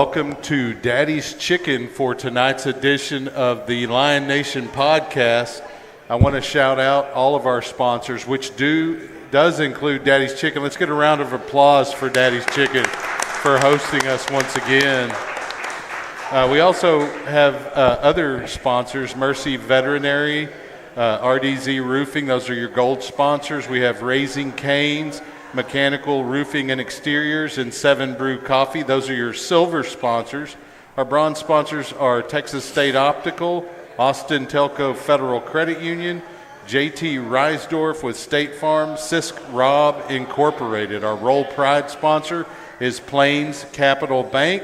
welcome to Daddy's Chicken for tonight's edition of the Lion Nation podcast. I want to shout out all of our sponsors, which does include Daddy's Chicken. Let's get a round of applause for Daddy's Chicken for hosting us once again. We also have other sponsors, Mercy Veterinary, RDZ Roofing. Those are your gold sponsors. We have Raising Cane's, Mechanical Roofing and Exteriors, and 7 Brew Coffee. Those are your silver sponsors. Our bronze sponsors are Texas State Optical, Austin Telco Federal Credit Union, JT Reisdorf with State Farm, Sisk Robb Incorporated. Our Roll Pride sponsor is Plains Capital Bank,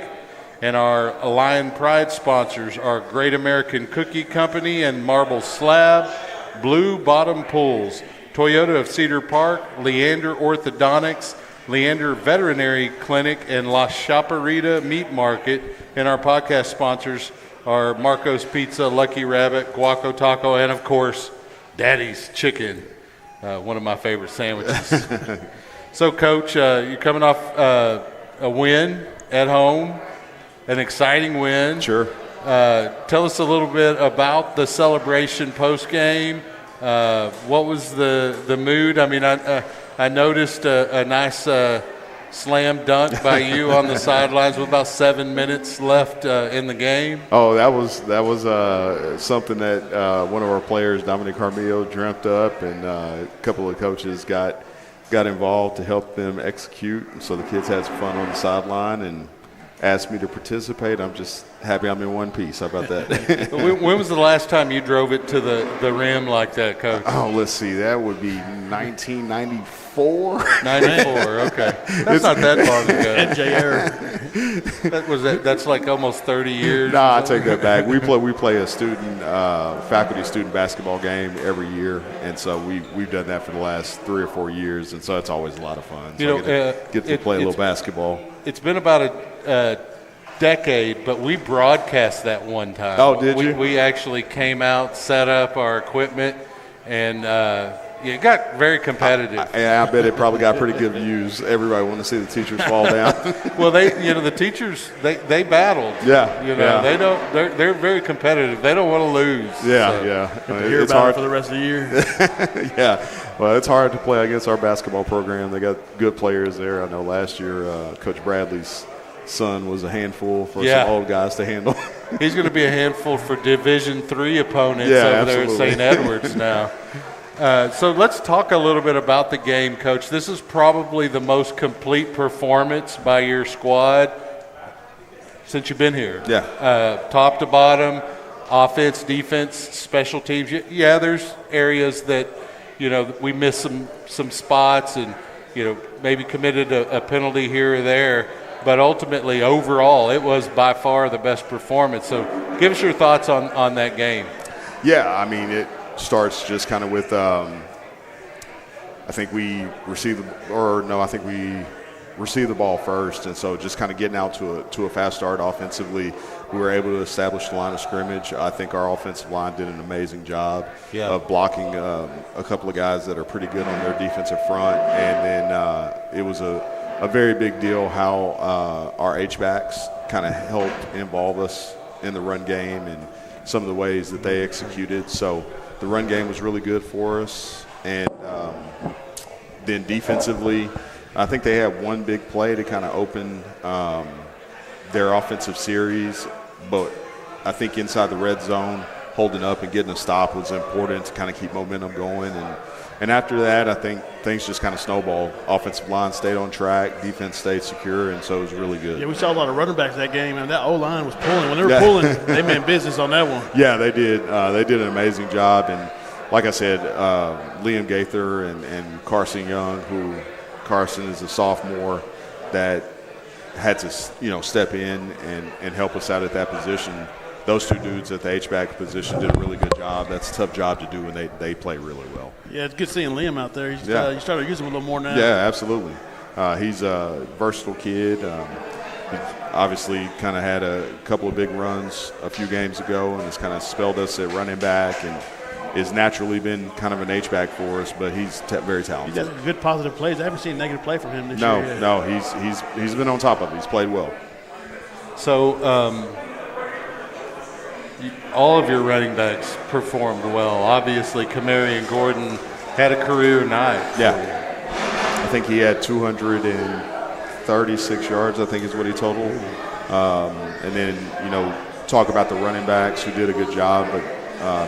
and our Lion Pride sponsors are Great American Cookie Company and Marble Slab, Blue Bottom Pools, Toyota of Cedar Park, Leander Orthodontics, Leander Veterinary Clinic, and La Chaparita Meat Market. And our podcast sponsors are Marco's Pizza, Lucky Rabbit, Guaco Taco, and of course, Daddy's Chicken, one of my favorite sandwiches. So, Coach, you're coming off a win at home, an exciting win. Sure. Tell us a little bit about the celebration post-game. What was the mood? I mean, I noticed a nice slam dunk by you on the sidelines with about 7 minutes left in the game. Oh, that was something that one of our players, Dominic Carmillo, dreamt up, and a couple of coaches got involved to help them execute. So the kids had some fun on the sideline and asked me to participate. I'm just happy I'm in one piece. How about that? When was the last time you drove it to the rim like that, Coach? Oh, let's see. That would be 1994. 94, okay. That's not that long ago. NJR. That's like almost 30 years. Nah, I take that back. We play a faculty-student basketball game every year, and so we've done that for the last 3 or 4 years, and so it's always a lot of fun. So get to play a little basketball. It's been about a decade, but we broadcast that one time. Oh, did you? We actually came out, set up our equipment, and it got very competitive. I bet it probably got pretty good views. Everybody wanted to see the teachers fall down. Well, the teachers they battled. Yeah, they're very competitive. They don't want to lose. Yeah. Hear about it for the rest of the year. Yeah. Well, it's hard to play against our basketball program. They got good players there. I know last year Coach Bradley's son was a handful for some old guys to handle. He's going to be a handful for Division III opponents over there at St. Edwards now. So let's talk a little bit about the game, Coach. This is probably the most complete performance by your squad since you've been here. Yeah. Top to bottom, offense, defense, special teams. Yeah, there's areas that, we missed some spots and, maybe committed a penalty here or there. But ultimately, overall, it was by far the best performance. So give us your thoughts on that game. Yeah, I mean, it starts just kind of with I think we received the ball first, and so just kind of getting out to a fast start offensively, we were able to establish the line of scrimmage. I think our offensive line did an amazing job of blocking a couple of guys that are pretty good on their defensive front, and then it was a very big deal how our H-backs kind of helped involve us in the run game and some of the ways that they executed. So the run game was really good for us. And then defensively, I think they had one big play to kind of open their offensive series. But I think inside the red zone, holding up and getting a stop was important to kind of keep momentum going. And after that, I think things just kind of snowballed. Offensive line stayed on track, defense stayed secure, and so it was really good. Yeah, we saw a lot of running backs that game, and that O-line was pulling. When they were pulling, they meant business on that one. Yeah, they did. They did an amazing job. And like I said, Liam Gaither and Carson Young, Carson is a sophomore that had to, step in and help us out at that position. Those two dudes at the H-back position did a really good job. That's a tough job to do, and they play really well. Yeah, it's good seeing Liam out there. You started using him a little more now. Yeah, absolutely. He's a versatile kid. He obviously kind of had a couple of big runs a few games ago and has kind of spelled us at running back and has naturally been kind of an H-back for us, but he's very talented. He does good positive plays. I haven't seen a negative play from him this year. No, he's been on top of it. He's played well. So all of your running backs performed well. Obviously, Kamarian Gordon had a career night. Yeah. I think he had 236 yards, I think is what he totaled. And then, talk about the running backs who did a good job, but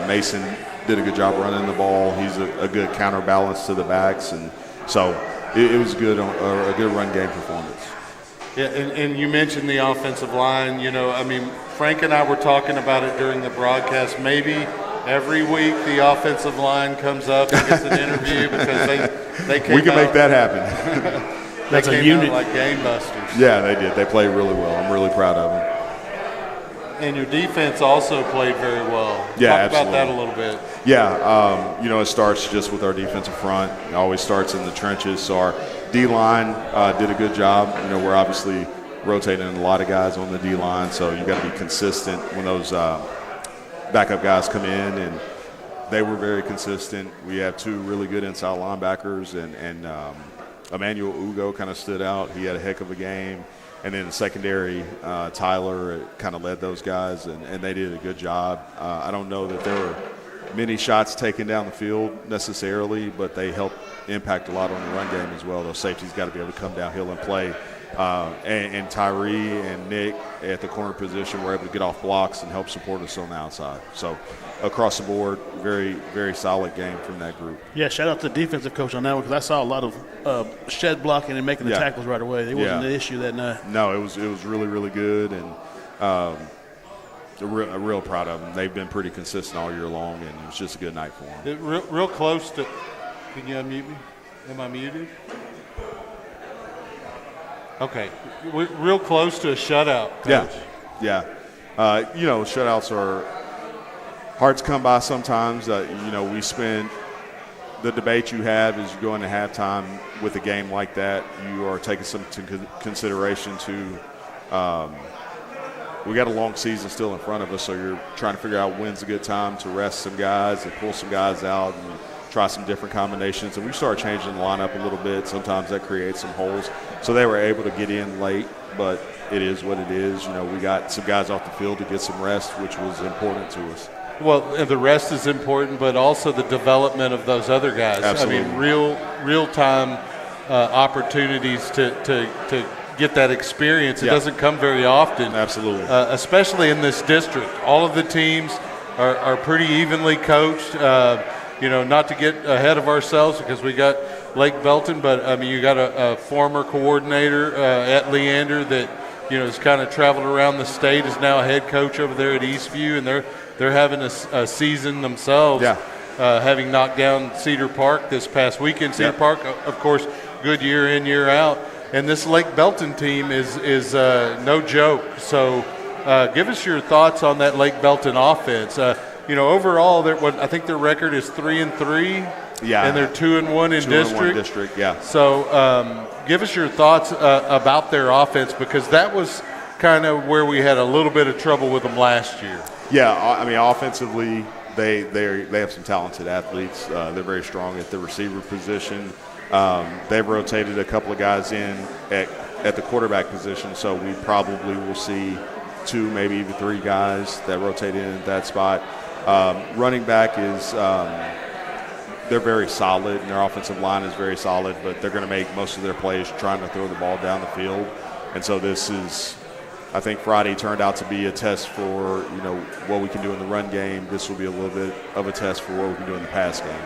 Mason did a good job running the ball. He's a good counterbalance to the backs, and so it was good, a good run game performance. Yeah, and you mentioned the offensive line. Frank and I were talking about it during the broadcast. Maybe every week the offensive line comes up and gets an interview because they came We can make that happen. That's a unit. Like game busters. Yeah, they did. They played really well. I'm really proud of them. And your defense also played very well. Yeah, Talk absolutely. about that a little bit. Yeah, it starts just with our defensive front. It always starts in the trenches. So our D-line did a good job. We're obviously rotating a lot of guys on the D-line, so you got to be consistent when those backup guys come in, and they were very consistent. We have two really good inside linebackers, and Emmanuel Ugo kind of stood out. He had a heck of a game. And then the secondary, Tyler kind of led those guys, and they did a good job. I don't know that there were many shots taken down the field necessarily, but they helped impact a lot on the run game as well. Those safeties got to be able to come downhill and play. And Tyree and Nick at the corner position were able to get off blocks and help support us on the outside. So across the board, very, very solid game from that group. Yeah, shout out to the defensive coach on that one because I saw a lot of shed blocking and making the tackles right away. It wasn't an issue that night. No, it was really, really good, and real proud of them. They've been pretty consistent all year long, and it was just a good night for them. Real close to – can you unmute me? Am I muted? Okay. We're real close to a shutout, Coach. Yeah. Shutouts are hard to come by sometimes. We spend – the debate you have is you go into halftime with a game like that, you are taking some consideration to we got a long season still in front of us, so you're trying to figure out when's a good time to rest some guys and pull some guys out and try some different combinations. And we start changing the lineup a little bit. Sometimes that creates some holes. So they were able to get in late, but it is what it is. We got some guys off the field to get some rest, which was important to us. Well, and the rest is important, but also the development of those other guys. Absolutely. Real-time opportunities to get that experience. It doesn't come very often. Absolutely. Especially in this district. All of the teams are pretty evenly coached. Not to get ahead of ourselves because we got Lake Belton, but, you got a former coordinator at Leander that, has kind of traveled around the state, is now a head coach over there at Eastview, and they're having a season themselves, having knocked down Cedar Park this past weekend. Cedar Park, of course, good year in, year out. And this Lake Belton team is no joke. So give us your thoughts on that Lake Belton offense. Overall, I think their record is 3-3. Yeah. And they're 2-1 in district. 2-1 district, yeah. So give us your thoughts about their offense, because that was kind of where we had a little bit of trouble with them last year. Yeah, offensively, they have some talented athletes. They're very strong at the receiver position. They've rotated a couple of guys in at the quarterback position, so we probably will see 2, maybe even 3 guys that rotate in at that spot. Running back is they're very solid, and their offensive line is very solid, but they're going to make most of their plays trying to throw the ball down the field. And so this is, I think Friday turned out to be a test for, what we can do in the run game. This will be a little bit of a test for what we can do in the pass game.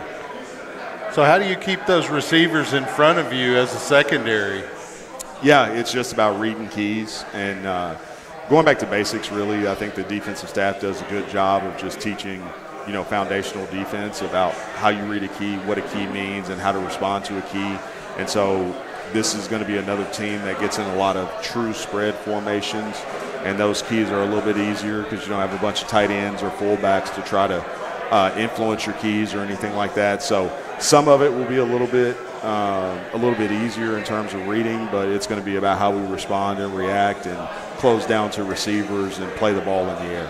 So how do you keep those receivers in front of you as a secondary? Yeah, it's just about reading keys and going back to basics, really. I think the defensive staff does a good job of just teaching, foundational defense about how you read a key, what a key means, and how to respond to a key. And so this is going to be another team that gets in a lot of true spread formations, and those keys are a little bit easier because you don't have a bunch of tight ends or fullbacks to try to influence your keys or anything like that. So some of it will be a little bit easier in terms of reading, but it's going to be about how we respond and react and close down to receivers and play the ball in the air.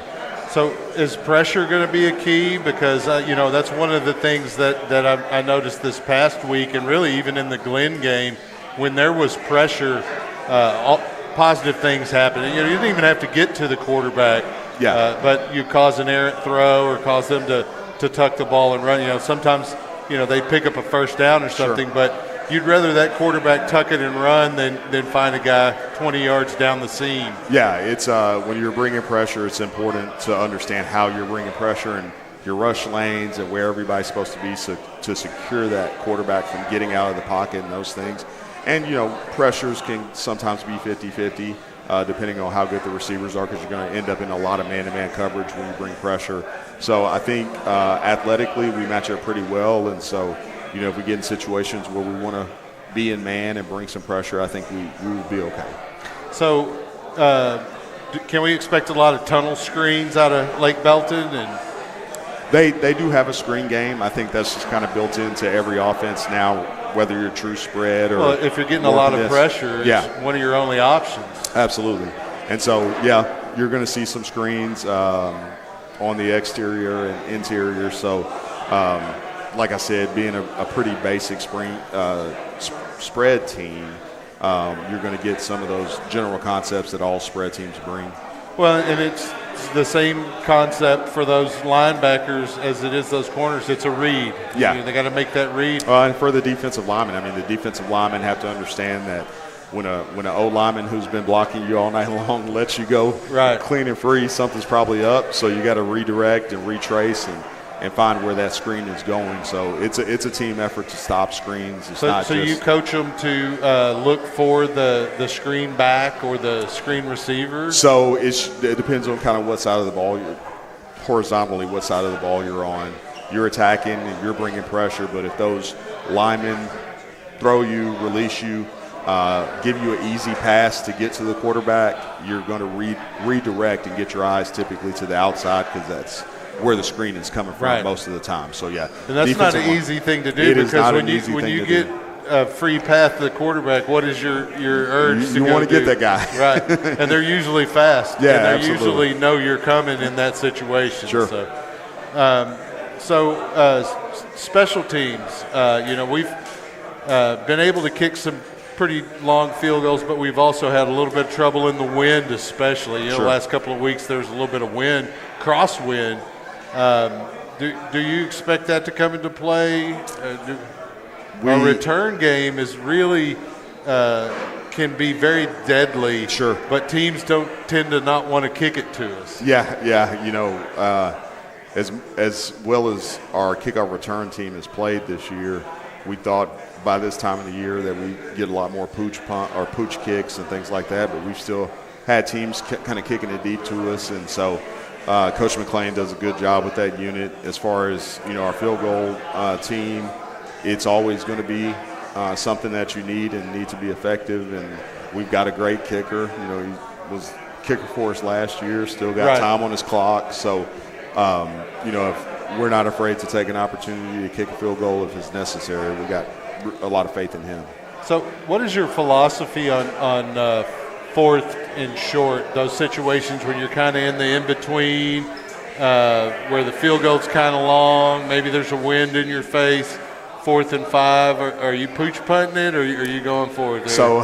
So is pressure going to be a key? Because, that's one of the things that I noticed this past week, and really even in the Glenn game, when there was pressure, positive things happen. You didn't even have to get to the quarterback. Yeah. But you cause an errant throw or cause them to tuck the ball and run. Sometimes, they pick up a first down or something, Sure. but you'd rather that quarterback tuck it and run than find a guy 20 yards down the seam. Yeah, it's when you're bringing pressure, it's important to understand how you're bringing pressure and your rush lanes and where everybody's supposed to be to secure that quarterback from getting out of the pocket and those things. And, pressures can sometimes be 50-50 depending on how good the receivers are, because you're going to end up in a lot of man-to-man coverage when you bring pressure. So I think athletically we match up pretty well. And so, if we get in situations where we want to be in man and bring some pressure, I think we will be okay. So can we expect a lot of tunnel screens out of Lake Belton? And They do have a screen game. I think that's just kind of built into every offense now, whether you're true spread or. Well, if you're getting a lot of pressure, yeah, it's one of your only options. Absolutely. And so, you're going to see some screens on the exterior and interior. So, like I said, being a pretty basic spread team, you're going to get some of those general concepts that all spread teams bring. Well, and it's the same concept for those linebackers as it is those corners. It's a read. Yeah. They got to make that read. And for the defensive linemen, the defensive linemen have to understand that when an O lineman who's been blocking you all night long lets you go clean and free, something's probably up. So you got to redirect and retrace and find where that screen is going. So it's a team effort to stop screens. So you coach them to look for the screen back or the screen receiver? So it depends on kind of what side of the ball horizontally, what side of the ball you're on. You're attacking and you're bringing pressure, but if those linemen throw you, release you, give you an easy pass to get to the quarterback, you're going to redirect and get your eyes typically to the outside, because that's where the screen is coming from most of the time. So, yeah. And that's not an easy thing to do, because when you get a free path to the quarterback, what is your urge to go You want to get that guy. Right. And they're usually fast. Yeah, and they absolutely. usually know you're coming in that situation. Sure. So special teams, we've been able to kick some pretty long field goals, but we've also had a little bit of trouble in the wind, especially. The last couple of weeks there was a little bit of wind, crosswind. Do you expect that to come into play? Our return game is really can be very deadly. Sure. But teams don't tend to not want to kick it to us. Yeah. As well as our kickoff return team has played this year, we thought by this time of the year that we get a lot more pooch kicks and things like that, but we've still had teams kind of kicking it deep to us, and so Coach McClain does a good job with that unit. As far as our field goal team, it's always going to be something that you need to be effective, and we've got a great kicker. He was kicker for us last year, still got time on his clock, so if we're not afraid to take an opportunity to kick a field goal if it's necessary. We got a lot of faith in him. So what is your philosophy on fourth and short, those situations when you're kind of in the in-between, where the field goal's kind of long, maybe there's a wind in your face, 4th and 5, are you pooch punting it, or are you going for it there? So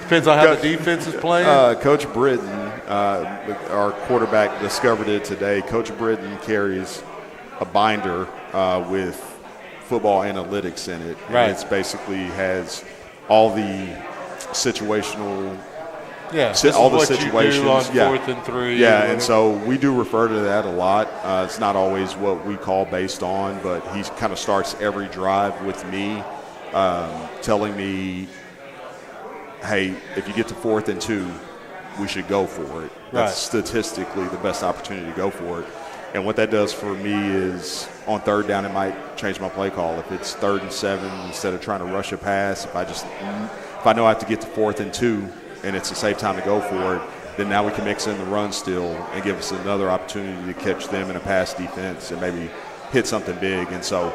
depends on how the defense is playing. Coach Britton, our quarterback, discovered it today. Coach Britton carries a binder with football analytics in it. Right. And it basically has all the situational all the situations. You do on 4th and 3. Yeah, and so we do refer to that a lot. It's not always what we call based on, but he kind of starts every drive with me telling me, hey, if you get to 4th and 2, we should go for it. That's statistically the best opportunity to go for it. And what that does for me is on 3rd down, it might change my play call. If it's 3rd and 7, instead of trying to rush a pass, if I know I have to get to 4th and 2 and it's a safe time to go for it, then now we can mix in the run still and give us another opportunity to catch them in a pass defense and maybe hit something big. And so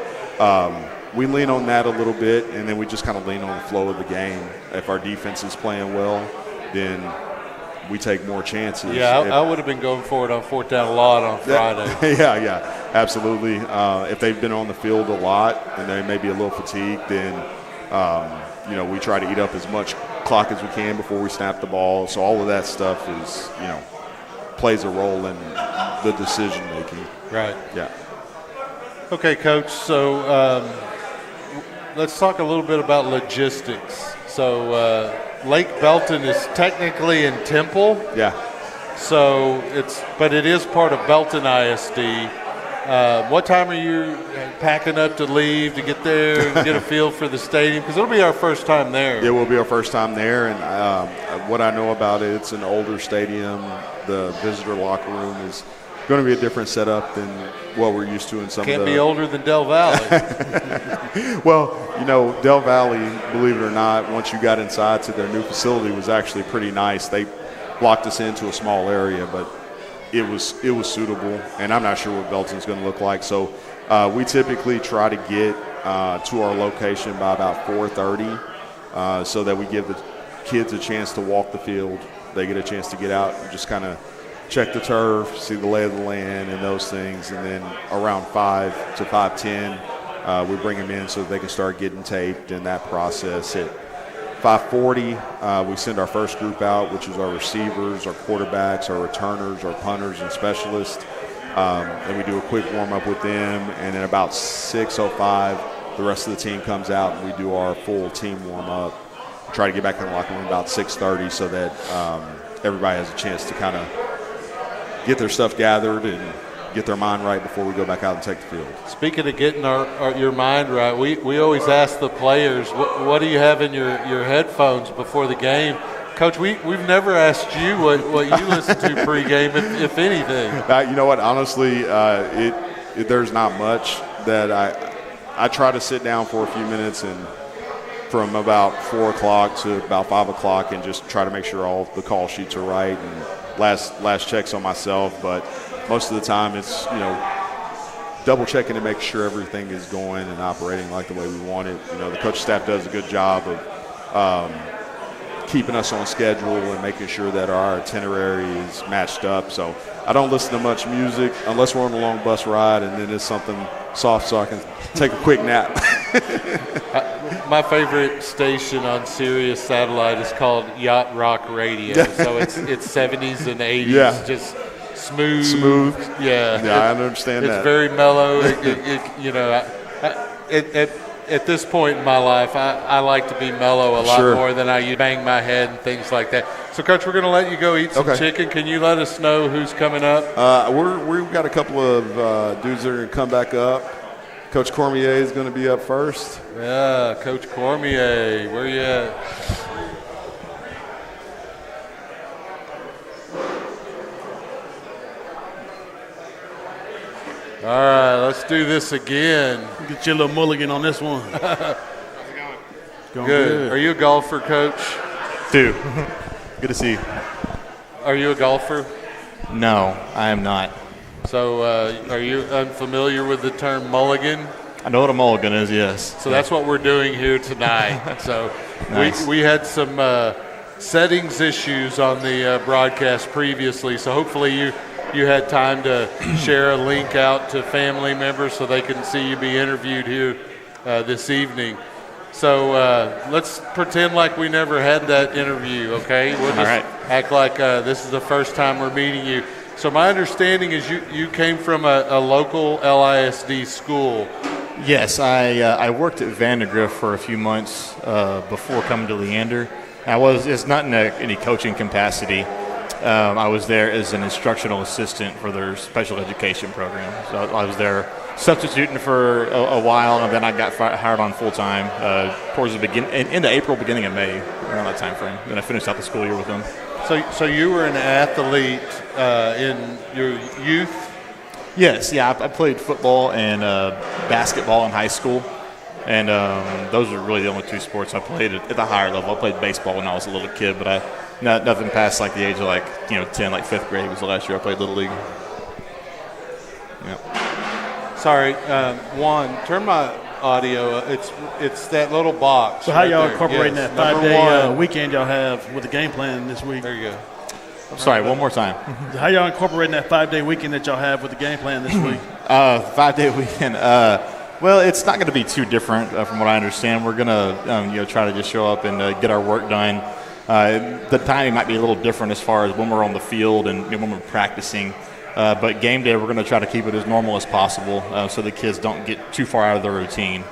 we lean on that a little bit, and then we just kind of lean on the flow of the game. If our defense is playing well, then we take more chances. Yeah, I would have been going for it on 4th down a lot on Friday. Yeah, absolutely. If they've been on the field a lot and they may be a little fatigued, then we try to eat up as much clock as we can before we snap the ball. So all of that stuff is, plays a role in the decision making. Right. Yeah. Okay, Coach. So let's talk a little bit about logistics. So Lake Belton is technically in Temple. Yeah. So but it is part of Belton ISD. What time are you packing up to leave to get there and get a feel for the stadium? Because it'll be our first time there. It will be our first time there, and what I know about it, it's an older stadium. The visitor locker room is going to be a different setup than what we're used to in some of the – Can't be older than Del Valley. Well, Del Valley, believe it or not, once you got inside to their new facility, was actually pretty nice. They blocked us into a small area, but it was suitable, and I'm not sure what Belton's going to look like. So we typically try to get to our location by about 4:30 so that we give the kids a chance to walk the field. They get a chance to get out and just kind of check the turf, see the lay of the land and those things. And then around 5 to 5:10, we bring them in so that they can start getting taped in that process. At 5:40, we send our first group out, which is our receivers, our quarterbacks, our returners, our punters, and specialists. And we do a quick warm-up with them. And then about 6:05, the rest of the team comes out and we do our full team warm-up. Try to get back in the locker room about 6:30 so that everybody has a chance to kind of get their stuff gathered and get their mind right before we go back out and take the field. Speaking of getting your mind right, we always ask the players, what do you have in your headphones before the game? Coach, we've never asked you what you listen to pregame, if anything. You know what? Honestly, there's not much that I try to sit down for a few minutes and from about 4 o'clock to about 5 o'clock and just try to make sure all the call sheets are right and last checks on myself. But most of the time it's, double checking to make sure everything is going and operating like the way we want it. The coaching staff does a good job of keeping us on schedule and making sure that our itinerary is matched up. So I don't listen to much music unless we're on a long bus ride and then it's something soft so I can take a quick nap. My favorite station on Sirius Satellite is called Yacht Rock Radio. So it's 70s and 80s, just smooth. Yeah, I understand that. It's very mellow. At this point in my life, I like to be mellow a lot more than I bang my head and things like that. So, Coach, we're going to let you go eat some chicken. Can you let us know who's coming up? We've got a couple of dudes that are going to come back up. Coach Cormier is going to be up first. Yeah, Coach Cormier. Where you at? All right, let's do this again. Get you a little mulligan on this one. How's it going? Good. Are you a golfer, Coach? Dude, good to see you. Are you a golfer? No, I am not. So are you unfamiliar with the term mulligan? I know what a mulligan is, yes. So that's what we're doing here tonight. So nice. we had some settings issues on the broadcast previously, so hopefully you had time to share a link out to family members so they can see you be interviewed here this evening. So let's pretend like we never had that interview, okay? We'll just act like this is the first time we're meeting you. So my understanding is you came from a local LISD school. Yes, I worked at Vandegrift for a few months before coming to Leander. It's not in any coaching capacity. I was there as an instructional assistant for their special education program. So I was there substituting for a while, and then I got hired on full time towards the into April, beginning of May, around that time frame. Then I finished out the school year with them. So you were an athlete in your youth? Yes, yeah. I played football and basketball in high school, and those were really the only two sports I played at the higher level. I played baseball when I was a little kid, but nothing past like the age of 10, like fifth grade was the last year I played Little League. Yeah. Sorry, Juan, turn my audio. It's that little box. So how y'all incorporating that 5-day weekend y'all have with the game plan this week? There you go. Sorry, one more time. How y'all incorporating that 5-day weekend that y'all have with the game plan this week? 5-day weekend. Well, it's not going to be too different from what I understand. We're going to try to just show up and get our work done. The timing might be a little different as far as when we're on the field and when we're practicing. But game day, we're going to try to keep it as normal as possible so the kids don't get too far out of their routine.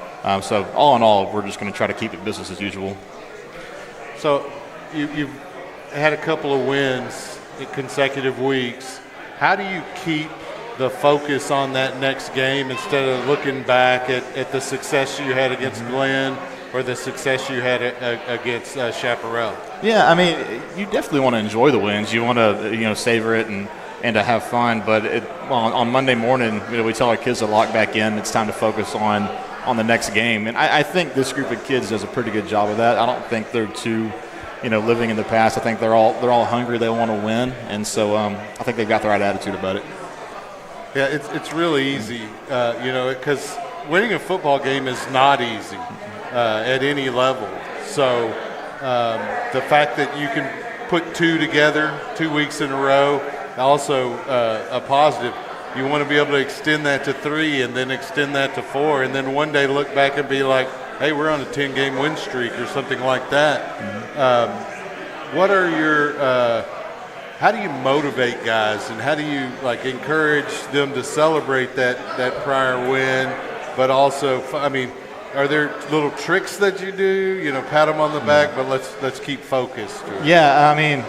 So all in all, we're just going to try to keep it business as usual. So you've had a couple of wins in consecutive weeks. How do you keep the focus on that next game instead of looking back at the success you had against Glenn or the success you had against Chaparral? Yeah, I mean, you definitely want to enjoy the wins. You want to savor it and to have fun. But on Monday morning, we tell our kids to lock back in. It's time to focus on the next game. And I think this group of kids does a pretty good job of that. I don't think they're too living in the past. I think they're all hungry. They want to win, and so I think they've got the right attitude about it. Yeah, it's really easy, because winning a football game is not easy at any level. So the fact that you can put two together 2 weeks in a row, also a positive. You want to be able to extend that to 3 and then extend that to 4 and then one day look back and be like, hey, we're on a 10-game win streak or something like that. Mm-hmm. What are your how do you motivate guys and how do you encourage them to celebrate that prior win, but also, are there little tricks that you do? Pat them on the back, but let's keep focused. Yeah,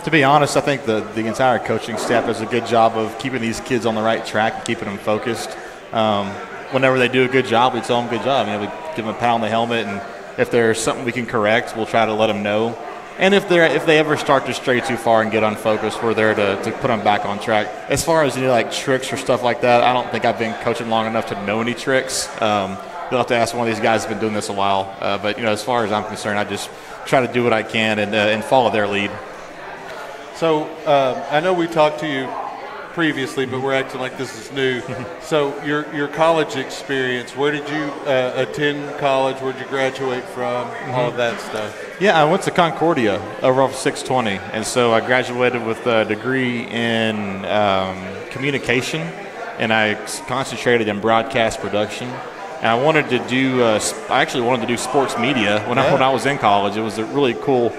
to be honest, I think the entire coaching staff does a good job of keeping these kids on the right track and keeping them focused. Whenever they do a good job, we tell them good job. We give them a pat on the helmet, and if there's something we can correct, we'll try to let them know. And if they ever start to stray too far and get unfocused, we're there to put them back on track. As far as tricks or stuff like that, I don't think I've been coaching long enough to know any tricks. You'll have to ask one of these guys who's been doing this a while. But as far as I'm concerned, I just try to do what I can and follow their lead. So I know we talked to you previously, but we're acting like this is new. So your college experience, where did you attend college? Where did you graduate from? All of that stuff. Yeah, I went to Concordia over off 620, and so I graduated with a degree in communication, and I concentrated in broadcast production. And I wanted to do I actually wanted to do sports media when I was in college. It was a really cool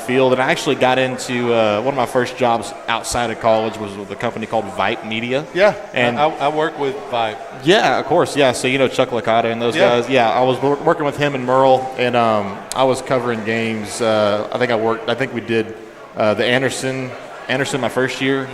field, and I actually got into one of my first jobs outside of college was with a company called Vipe Media. Yeah, and I work with Vipe. Yeah, of course. Yeah, so Chuck Licata and those guys. Yeah, I was working with him and Merle, and I was covering games. I think we did the Anderson my first year,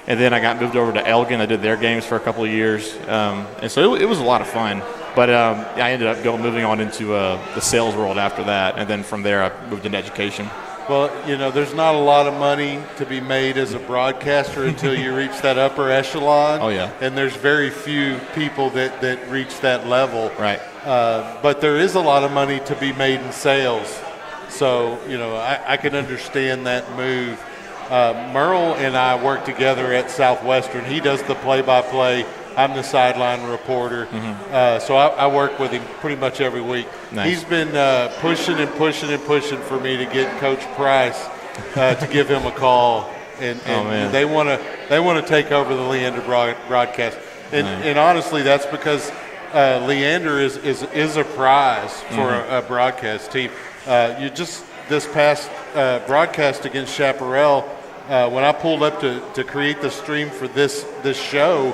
and then I got moved over to Elgin. I did their games for a couple of years, and so it was a lot of fun. But I ended up moving on into the sales world after that, and then from there I moved into education. Well, there's not a lot of money to be made as a broadcaster until you reach that upper echelon. Oh, yeah. And there's very few people that reach that level. Right. But there is a lot of money to be made in sales. So, I can understand that move. Merle and I work together at Southwestern. He does the play-by-play. I'm the sideline reporter. So I work with him pretty much every week. Nice. He's been pushing for me to get Coach Price to give him a call. And they want to take over the Leander broadcast. And honestly, that's because Leander is a prize for a broadcast team. You just this past broadcast against Chaparral, when I pulled up to create the stream for this show,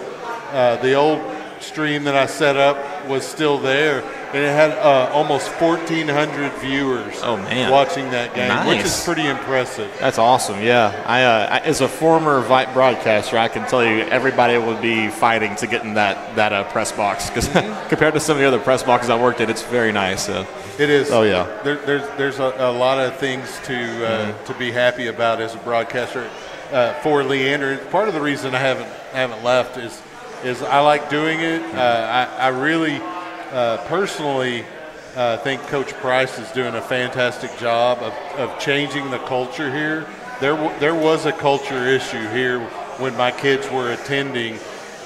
the old stream that I set up was still there, and it had almost 1,400 viewers watching that game, which is pretty impressive. That's awesome, yeah. I as a former Vipe broadcaster, I can tell you everybody would be fighting to get in that press box, because compared to some of the other press boxes I worked at, it's very nice. It is. Oh, yeah. There's a lot of things to be happy about as a broadcaster for Leander. Part of the reason I haven't left is I like doing it. I really personally think Coach Price is doing a fantastic job of changing the culture here. There was a culture issue here when my kids were attending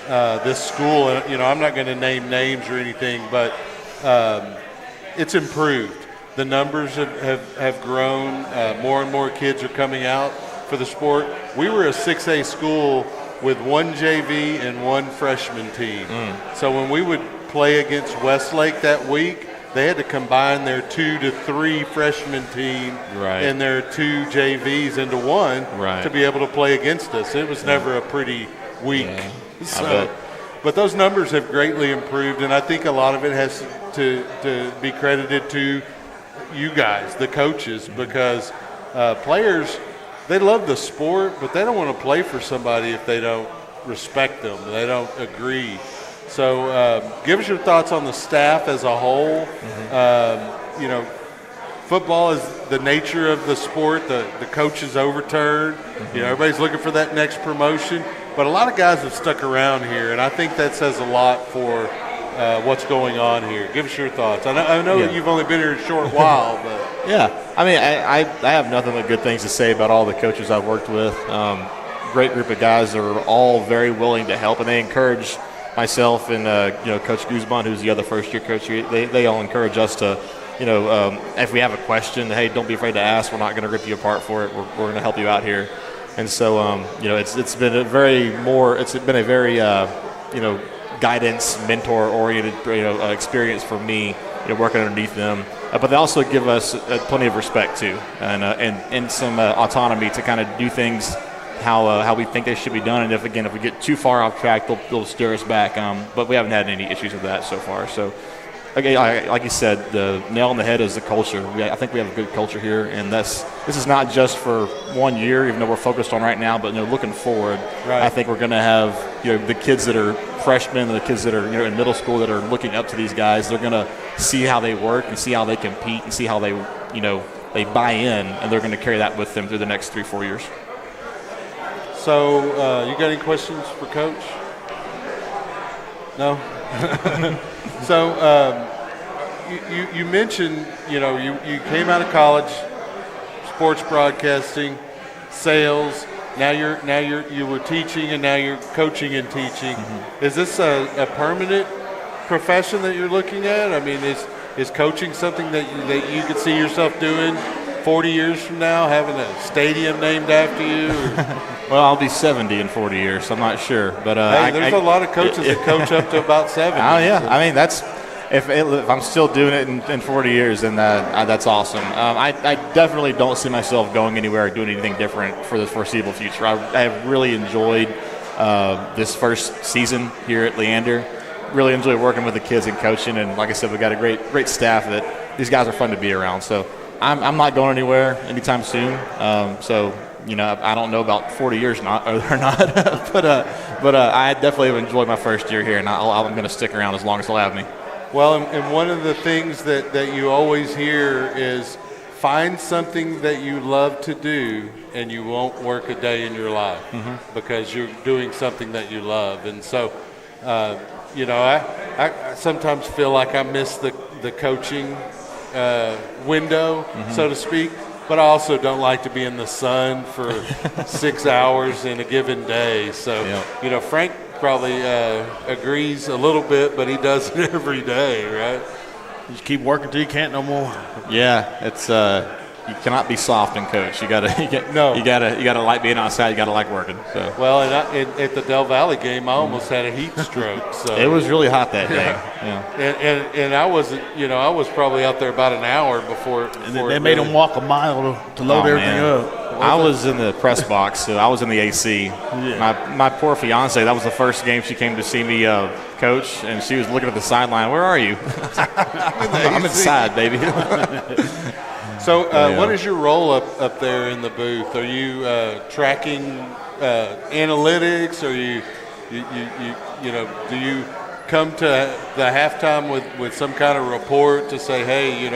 this school. And, I'm not going to name names or anything, but it's improved. The numbers have grown. More and more kids are coming out for the sport. We were a 6A school with one JV and one freshman team. So when we would play against Westlake that week, they had to combine their 2 to 3 freshman team and their 2 JVs into one to be able to play against us. It was never a pretty week. But those numbers have greatly improved, and I think a lot of it has to be credited to you guys, the coaches, because players, they love the sport, but they don't want to play for somebody if they don't respect them. They don't agree. So give us your thoughts on the staff as a whole. You know, football is the nature of the sport. The coach is overturned. You know, everybody's looking for that next promotion. But a lot of guys have stuck around here, and I think that says a lot for what's going on here. Give us your thoughts. I know you've only been here a short while, but I mean, I have nothing but good things to say about all the coaches I've worked with. Great group of guys that are all very willing to help, and they encourage myself and Coach Guzman, who's the other first-year coach here. They all encourage us to, if we have a question, hey, don't be afraid to ask. We're not going to rip you apart for it. We're going to help you out here. And so, it's been a very guidance, mentor-oriented, experience for me, working underneath them. But they also give us plenty of respect too, and some autonomy to kind of do things how we think they should be done. And if we get too far off track, they'll steer us back. But we haven't had any issues with that so far. So, again, like you said, the nail on the head is the culture. I think we have a good culture here, and this is not just for 1 year, even though we're focused on right now. But looking forward, I think we're going to have the kids that are freshmen and the kids that are in middle school that are looking up to these guys. They're going to see how they work and see how they compete and see how they they buy in, and they're going to carry that with them through the next 3-4 years. So, you got any questions for Coach? No? So, you mentioned, you came out of college, sports broadcasting, sales. Now you were teaching, and now you're coaching and teaching. Mm-hmm. Is this a permanent profession that you're looking at? I mean, is coaching something that you could see yourself doing 40 years from now, having a stadium named after you? Well, I'll be 70 in 40 years, so I'm not sure. But there's a lot of coaches that coach up to about 70. Oh, yeah. So. I mean, if I'm still doing it in 40 years, then that's awesome. I definitely don't see myself going anywhere or doing anything different for the foreseeable future. I have really enjoyed this first season here at Leander. Really enjoyed working with the kids and coaching. And like I said, we've got a great staff that these guys are fun to be around. So I'm not going anywhere anytime soon. I don't know about 40 years or not, but I definitely have enjoyed my first year here, and I'm going to stick around as long as they'll have me. Well, and one of the things that you always hear is find something that you love to do, and you won't work a day in your life because you're doing something that you love. And so, I sometimes feel like I miss the coaching window, so to speak. But I also don't like to be in the sun for 6 hours in a given day. So, Frank probably agrees a little bit, but he does it every day, right? You just keep working till you can't no more. Yeah, it's you cannot be soft and coach. You gotta like being outside. You gotta like working. So. Well, and at the Del Valle game, I almost had a heat stroke. So it was really hot that day. Yeah. And I wasn't. I was probably out there about an hour before. And they made him walk a mile to load everything up. I was in the press box, so I was in the AC. Yeah. My poor fiance, that was the first game she came to see me coach, and she was looking at the sideline. Where are you? I'm inside, baby. So, what is your role up there in the booth? Are you tracking analytics? Or do you come to the halftime with some kind of report to say, hey,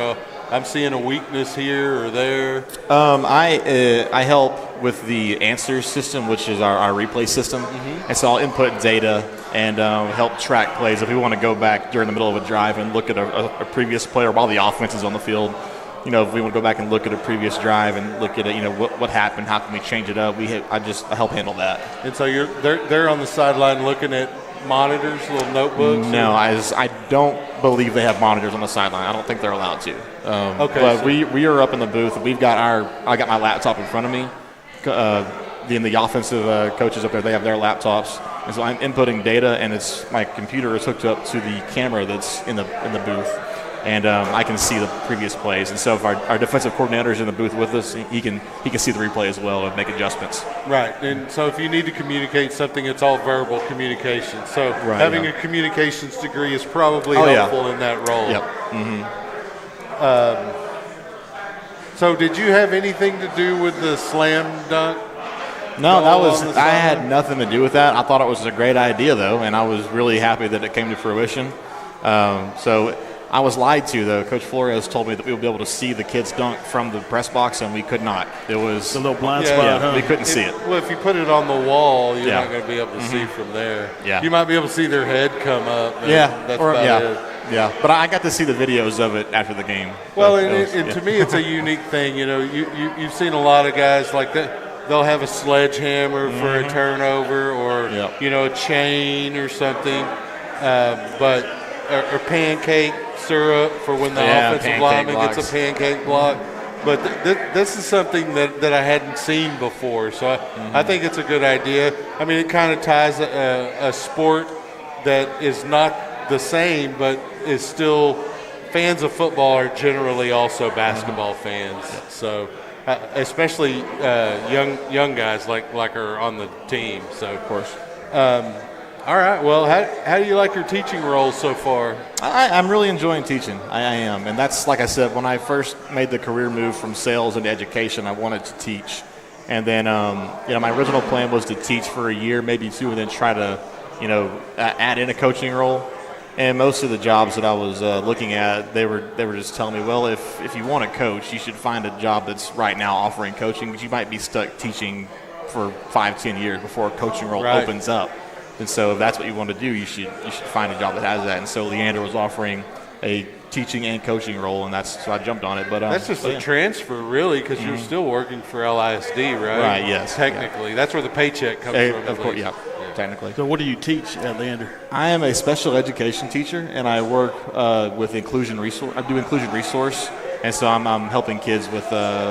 I'm seeing a weakness here or there? I help with the answers system, which is our replay system. Mm-hmm. And so I'll input data and help track plays. If we want to go back during the middle of a drive and look at a previous play or while the offense is on the field, if we want to go back and look at a previous drive and look at it, what happened, how can we change it up? I help handle that. And so they're on the sideline looking at monitors, little notebooks? No, I don't believe they have monitors on the sideline. I don't think they're allowed to. Okay. But we are up in the booth. I got my laptop in front of me. The offensive coaches up there, they have their laptops. And so I'm inputting data, and my computer is hooked up to the camera that's in the booth, and I can see the previous plays. And so if our defensive coordinator is in the booth with us, he can see the replay as well and make adjustments. Right, and so if you need to communicate something, it's all verbal communication. So having a communications degree is probably helpful in that role. Yep. Mm-hmm. So did you have anything to do with the slam dunk? No, I had nothing to do with that. I thought it was a great idea, though, and I was really happy that it came to fruition. So I was lied to, though. Coach Flores told me that we would be able to see the kids dunk from the press box, and we could not. It was a little blind spot. Yeah, we couldn't see it. Well, if you put it on the wall, you're not going to be able to see from there. Yeah. You might be able to see their head come up. That's about it. Yeah, but I got to see the videos of it after the game. Well, and to me, it's a unique thing. You've seen a lot of guys like that. They'll have a sledgehammer for a turnover, or a chain or something, or pancake syrup for when the offensive lineman gets a pancake block. But this is something that I hadn't seen before, so I think it's a good idea. I mean, it kind of ties a sport that is not the same, but is still fans of football are generally also basketball fans. So. Especially young guys like are on the team. So of course. All right. Well, how do you like your teaching role so far? I'm really enjoying teaching. I am, and that's like I said. When I first made the career move from sales into education, I wanted to teach, and then my original plan was to teach for a year, maybe 2, and then try to add in a coaching role. And most of the jobs that I was looking at, they were just telling me, well, if you want to coach, you should find a job that's right now offering coaching, because you might be stuck teaching for 5-10 years before a coaching role opens up. And so if that's what you want to do, you should find a job that has that. And so Leander was offering a teaching and coaching role, and so I jumped on it. But that's just a transfer, really, because you're still working for LISD, right? Right. Yes. Technically, that's where the paycheck comes from. Of course, technically. So what do you teach at Leander? I am a special education teacher, and I work with inclusion resource. I do inclusion resource, and so I'm helping kids with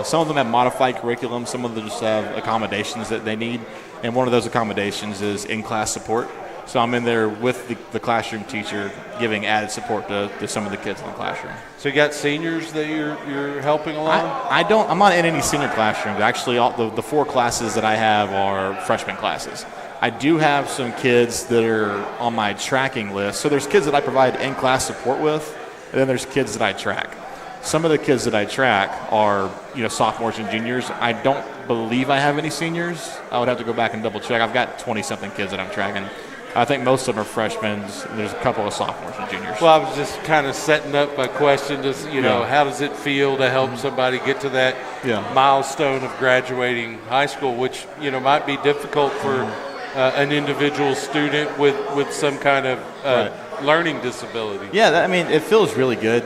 some of them have modified curriculum, some of them just have accommodations that they need, and one of those accommodations is in-class support. So I'm in there with the classroom teacher giving added support to some of the kids in the classroom. So you got seniors that you're helping along? I'm not in any senior classrooms. Actually, the 4 classes that I have are freshman classes. I do have some kids that are on my tracking list. So there's kids that I provide in-class support with, and then there's kids that I track. Some of the kids that I track are, sophomores and juniors. I don't believe I have any seniors. I would have to go back and double check. I've got 20-something kids that I'm tracking. I think most of them are freshmen. There's a couple of sophomores and juniors. Well, I was just kind of setting up a question. How does it feel to help somebody get to that milestone of graduating high school, which, might be difficult for an individual student with some kind of learning disability. Yeah, it feels really good.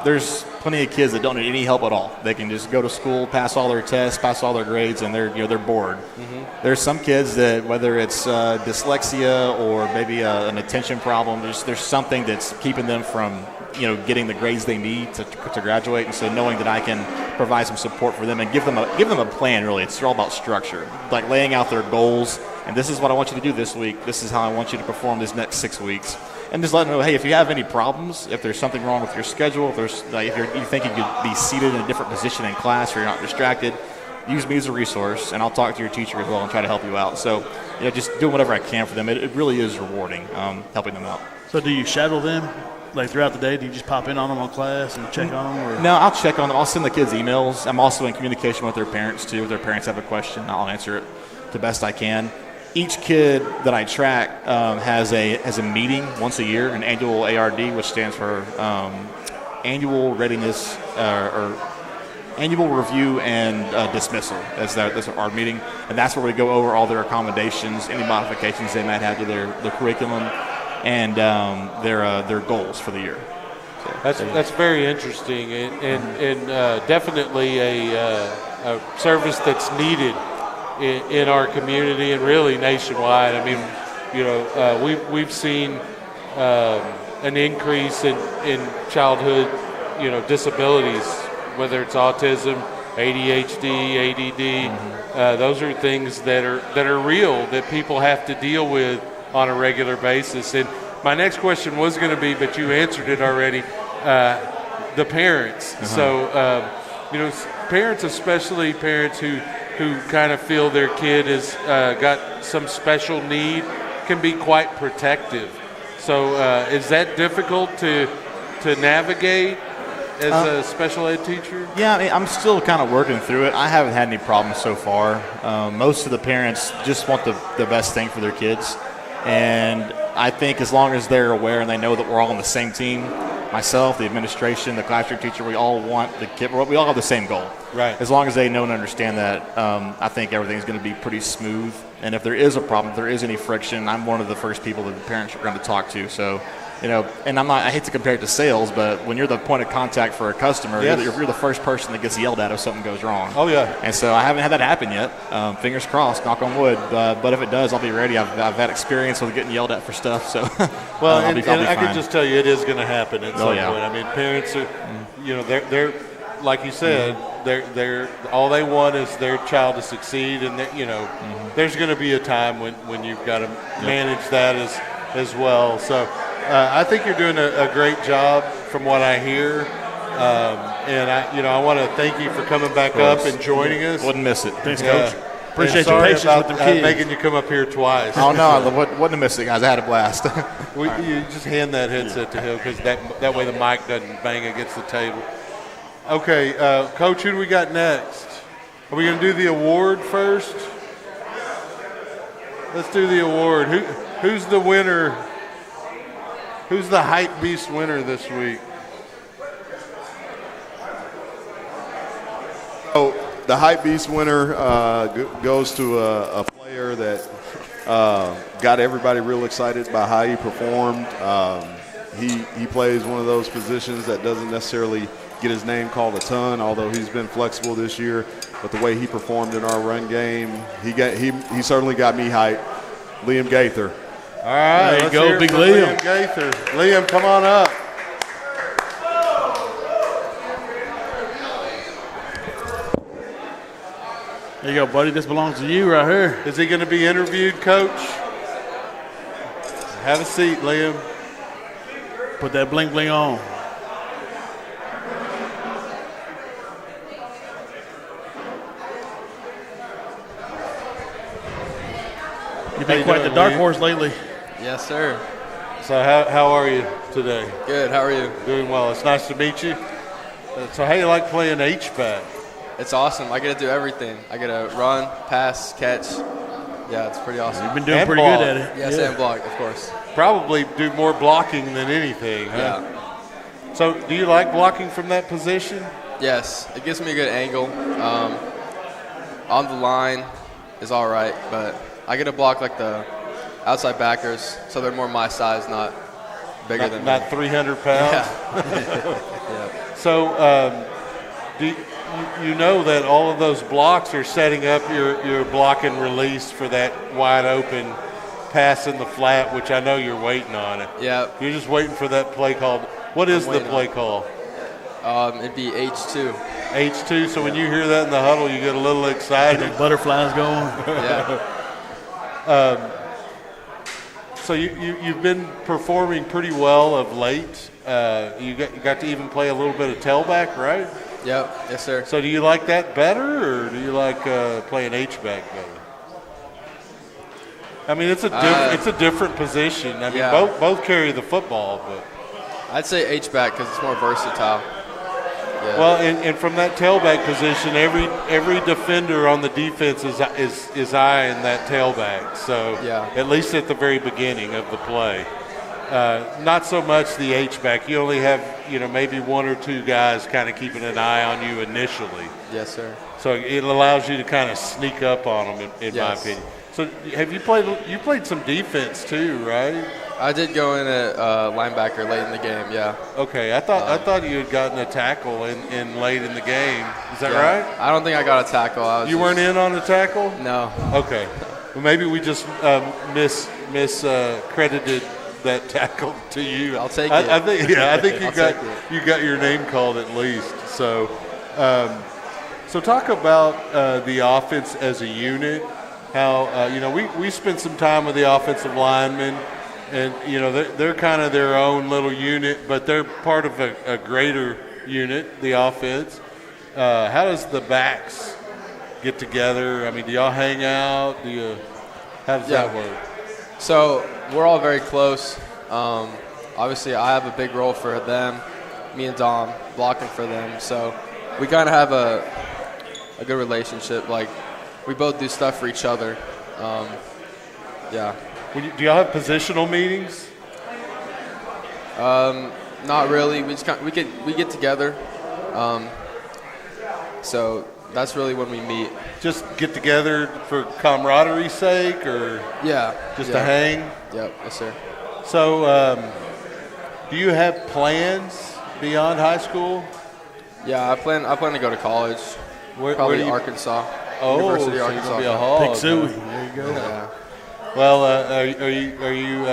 There's plenty of kids that don't need any help at all. They can just go to school, pass all their tests, pass all their grades, and they're bored. Mm-hmm. There's some kids that, whether it's dyslexia or maybe an attention problem, there's something that's keeping them from getting the grades they need to graduate. And so knowing that I can provide some support for them and give them a plan, really, it's all about structure, like laying out their goals. And this is what I want you to do this week. This is how I want you to perform this next 6 weeks. And just let them know, hey, if you have any problems, if there's something wrong with your schedule, if you think you could be seated in a different position in class or you're not distracted, use me as a resource, and I'll talk to your teacher as well and try to help you out. So, just doing whatever I can for them. It really is rewarding, helping them out. So do you shadow them? Like throughout the day, do you just pop in on them on class and check on them? Or? No, I'll check on them. I'll send the kids emails. I'm also in communication with their parents, too. If their parents have a question, I'll answer it the best I can. Each kid that I track has a meeting once a year, an annual ARD, which stands for Annual Readiness or Annual Review and Dismissal. That's our meeting, and that's where we go over all their accommodations, any modifications they might have to their curriculum, and their goals for the year. So, that's very interesting, and definitely a service that's needed in our community and really nationwide. I mean, we've seen an increase in childhood, disabilities, whether it's autism ADHD, ADD. Those are things that are real that people have to deal with on a regular basis. And my next question was going to be, but you answered it already, the parents. So, parents, especially parents who kind of feel their kid has got some special need, can be quite protective. So is that difficult to navigate as a special ed teacher? Yeah, I mean, I'm still kind of working through it. I haven't had any problems so far. Most of the parents just want the best thing for their kids. And I think as long as they're aware and they know that we're all on the same team, myself, the administration, the classroom teacher, we all want the kid. We all have the same goal. Right. As long as they know and understand that, I think everything's going to be pretty smooth. And if there is a problem, if there is any friction, I'm one of the first people that the parents are going to talk to. So, and I hate to compare it to sales, but when you're the point of contact for a customer, yes. you're the first person that gets yelled at if something goes wrong. Oh, yeah. And so I haven't had that happen yet. Fingers crossed, knock on wood. But if it does, I'll be ready. I've had experience with getting yelled at for stuff. So, well, I'll be I fine. can just tell you it is going to happen at some point. I mean, parents are, they're like you said, they're all they want is their child to succeed, and there's going to be a time when you've got to manage that as well. So I think you're doing a great job from what I hear, and I want to thank you for coming back up and joining us. Wouldn't miss it. Thanks, Coach. Appreciate your patience with the kids. Making you come up here twice. Oh no, wouldn't have missed it, guys. I had a blast. You just hand that headset to him because that way the mic doesn't bang against the table. Okay, Coach, who do we got next? Are we going to do the award first? Let's do the award. Who's the winner? Who's the Hype Beast winner this week? Oh, the Hype Beast winner goes to a player that got everybody real excited by how he performed. He plays one of those positions that doesn't necessarily get his name called a ton, although he's been flexible this year. But the way he performed in our run game, he certainly got me hyped. Liam Gaither. All right, there you go, big Liam. Liam Gaither. Liam, come on up. There you go, buddy. This belongs to you right here. Is he going to be interviewed, Coach? Have a seat, Liam. Put that bling bling on. You've been quite the dark horse lately. Yes, sir. So how are you today? Good. How are you? Doing well. It's nice to meet you. So how you like playing H-back? It's awesome. I get to do everything. I get to run, pass, catch. Yeah, it's pretty awesome. You've been doing And pretty block. good at it. Yes, and block, of course. Probably do more blocking than anything, huh? Yeah. So do you like blocking from that position? Yes, it gives me a good angle. On the line is all right, but I get to block like the outside backers, so they're more my size, not bigger than me. Not 300 pounds? Yeah. Yeah. So do you know that all of those blocks are setting up your block and release for that wide open pass in the flat, which I know you're waiting on it. Yeah. You're just waiting for that play call. What is the play call? It'd be H2. H2. So when you hear that in the huddle, you get a little excited. Butterflies going. Yeah. So you've been performing pretty well of late. You got to even play a little bit of tailback, right? Yep. Yes, sir. So do you like that better, or do you like playing H-back better? I mean, it's a different position. I mean, Yeah. both carry the football, but I'd say H-back because it's more versatile. Yeah. well, and from that tailback position, every defender on the defense is eyeing that tailback. So Yeah. at least at the very beginning of the play. Not so much the H-back. You only have, maybe one or two guys kind of keeping an eye on you initially. Yes, sir. So it allows you to kind of sneak up on them, in my Yes. opinion. So have you played some defense too, right? I did go in at linebacker late in the game, yeah. Okay, I thought you had gotten a tackle in late in the game. Is that Yeah. right? I don't think I got a tackle. You weren't in on the tackle? No. Okay. Well, maybe we just miscredited that tackle to you. I'll take I it. think you I'll take it. got your name called at least. So So talk about the offense as a unit. How we spent some time with the offensive linemen, and they're kind of their own little unit, but they're part of a greater unit, the offense. How does the backs get together? I mean, do y'all hang out? How does that work? So we're all very close. Obviously, I have a big role for them, me and Dom, blocking for them. So we kind of have a good relationship. Like, we both do stuff for each other. Yeah. Do y'all have positional meetings? Not really. We get together. So that's really when we meet. Just get together for camaraderie sake, or just to hang? Yep. Yes, sir. So, do you have plans beyond high school? Yeah, I plan to go to college. Probably Arkansas. University of Arkansas. You're gonna be a hog. Pick Suey. There you go. Yeah. Well, are you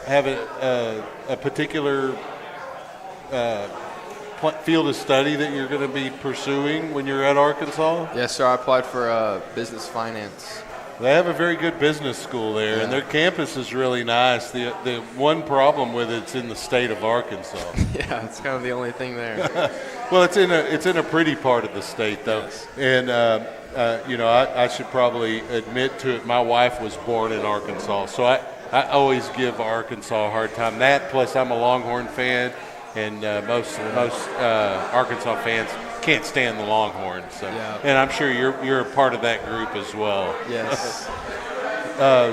have a particular field of study that you're going to be pursuing when you're at Arkansas? Yes, sir. I applied for business finance. They have a very good business school there, and their campus is really nice. The one problem with it's in the state of Arkansas. Yeah, it's kind of the only thing there. Well, it's in a pretty part of the state, though. Yes. And I should probably admit to it. My wife was born in Arkansas, so I always give Arkansas a hard time. That plus I'm a Longhorn fan, and most Arkansas fans can't stand the Longhorns. So, and I'm sure you're a part of that group as well. Yes.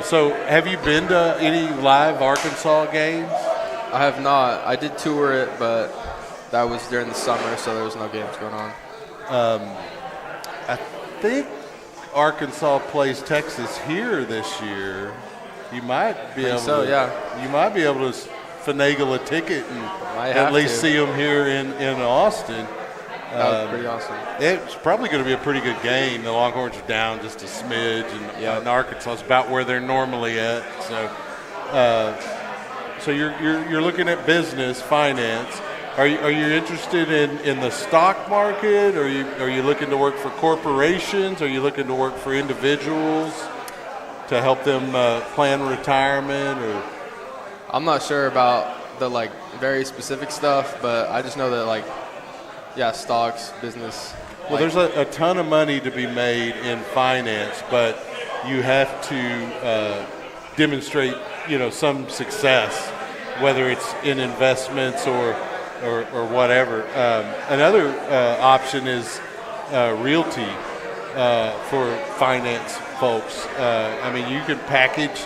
So have you been to any live Arkansas games? I have not. I did tour it, but that was during the summer, so there was no games going on. I think Arkansas plays Texas here this year. You might be able to. Yeah. You might be able to finagle a ticket and at least see them here in Austin. That was pretty awesome. It's probably going to be a pretty good game. The Longhorns are down just a smidge, and Arkansas is about where they're normally at. So you're looking at business, finance. Are you interested in the stock market? Are you looking to work for corporations? Are you looking to work for individuals to help them plan retirement? Or I'm not sure about the very specific stuff, but I just know that stocks, business. Well, there's a ton of money to be made in finance, but you have to demonstrate some success, whether it's in investments or whatever. Another option is realty for finance folks. I mean, you can package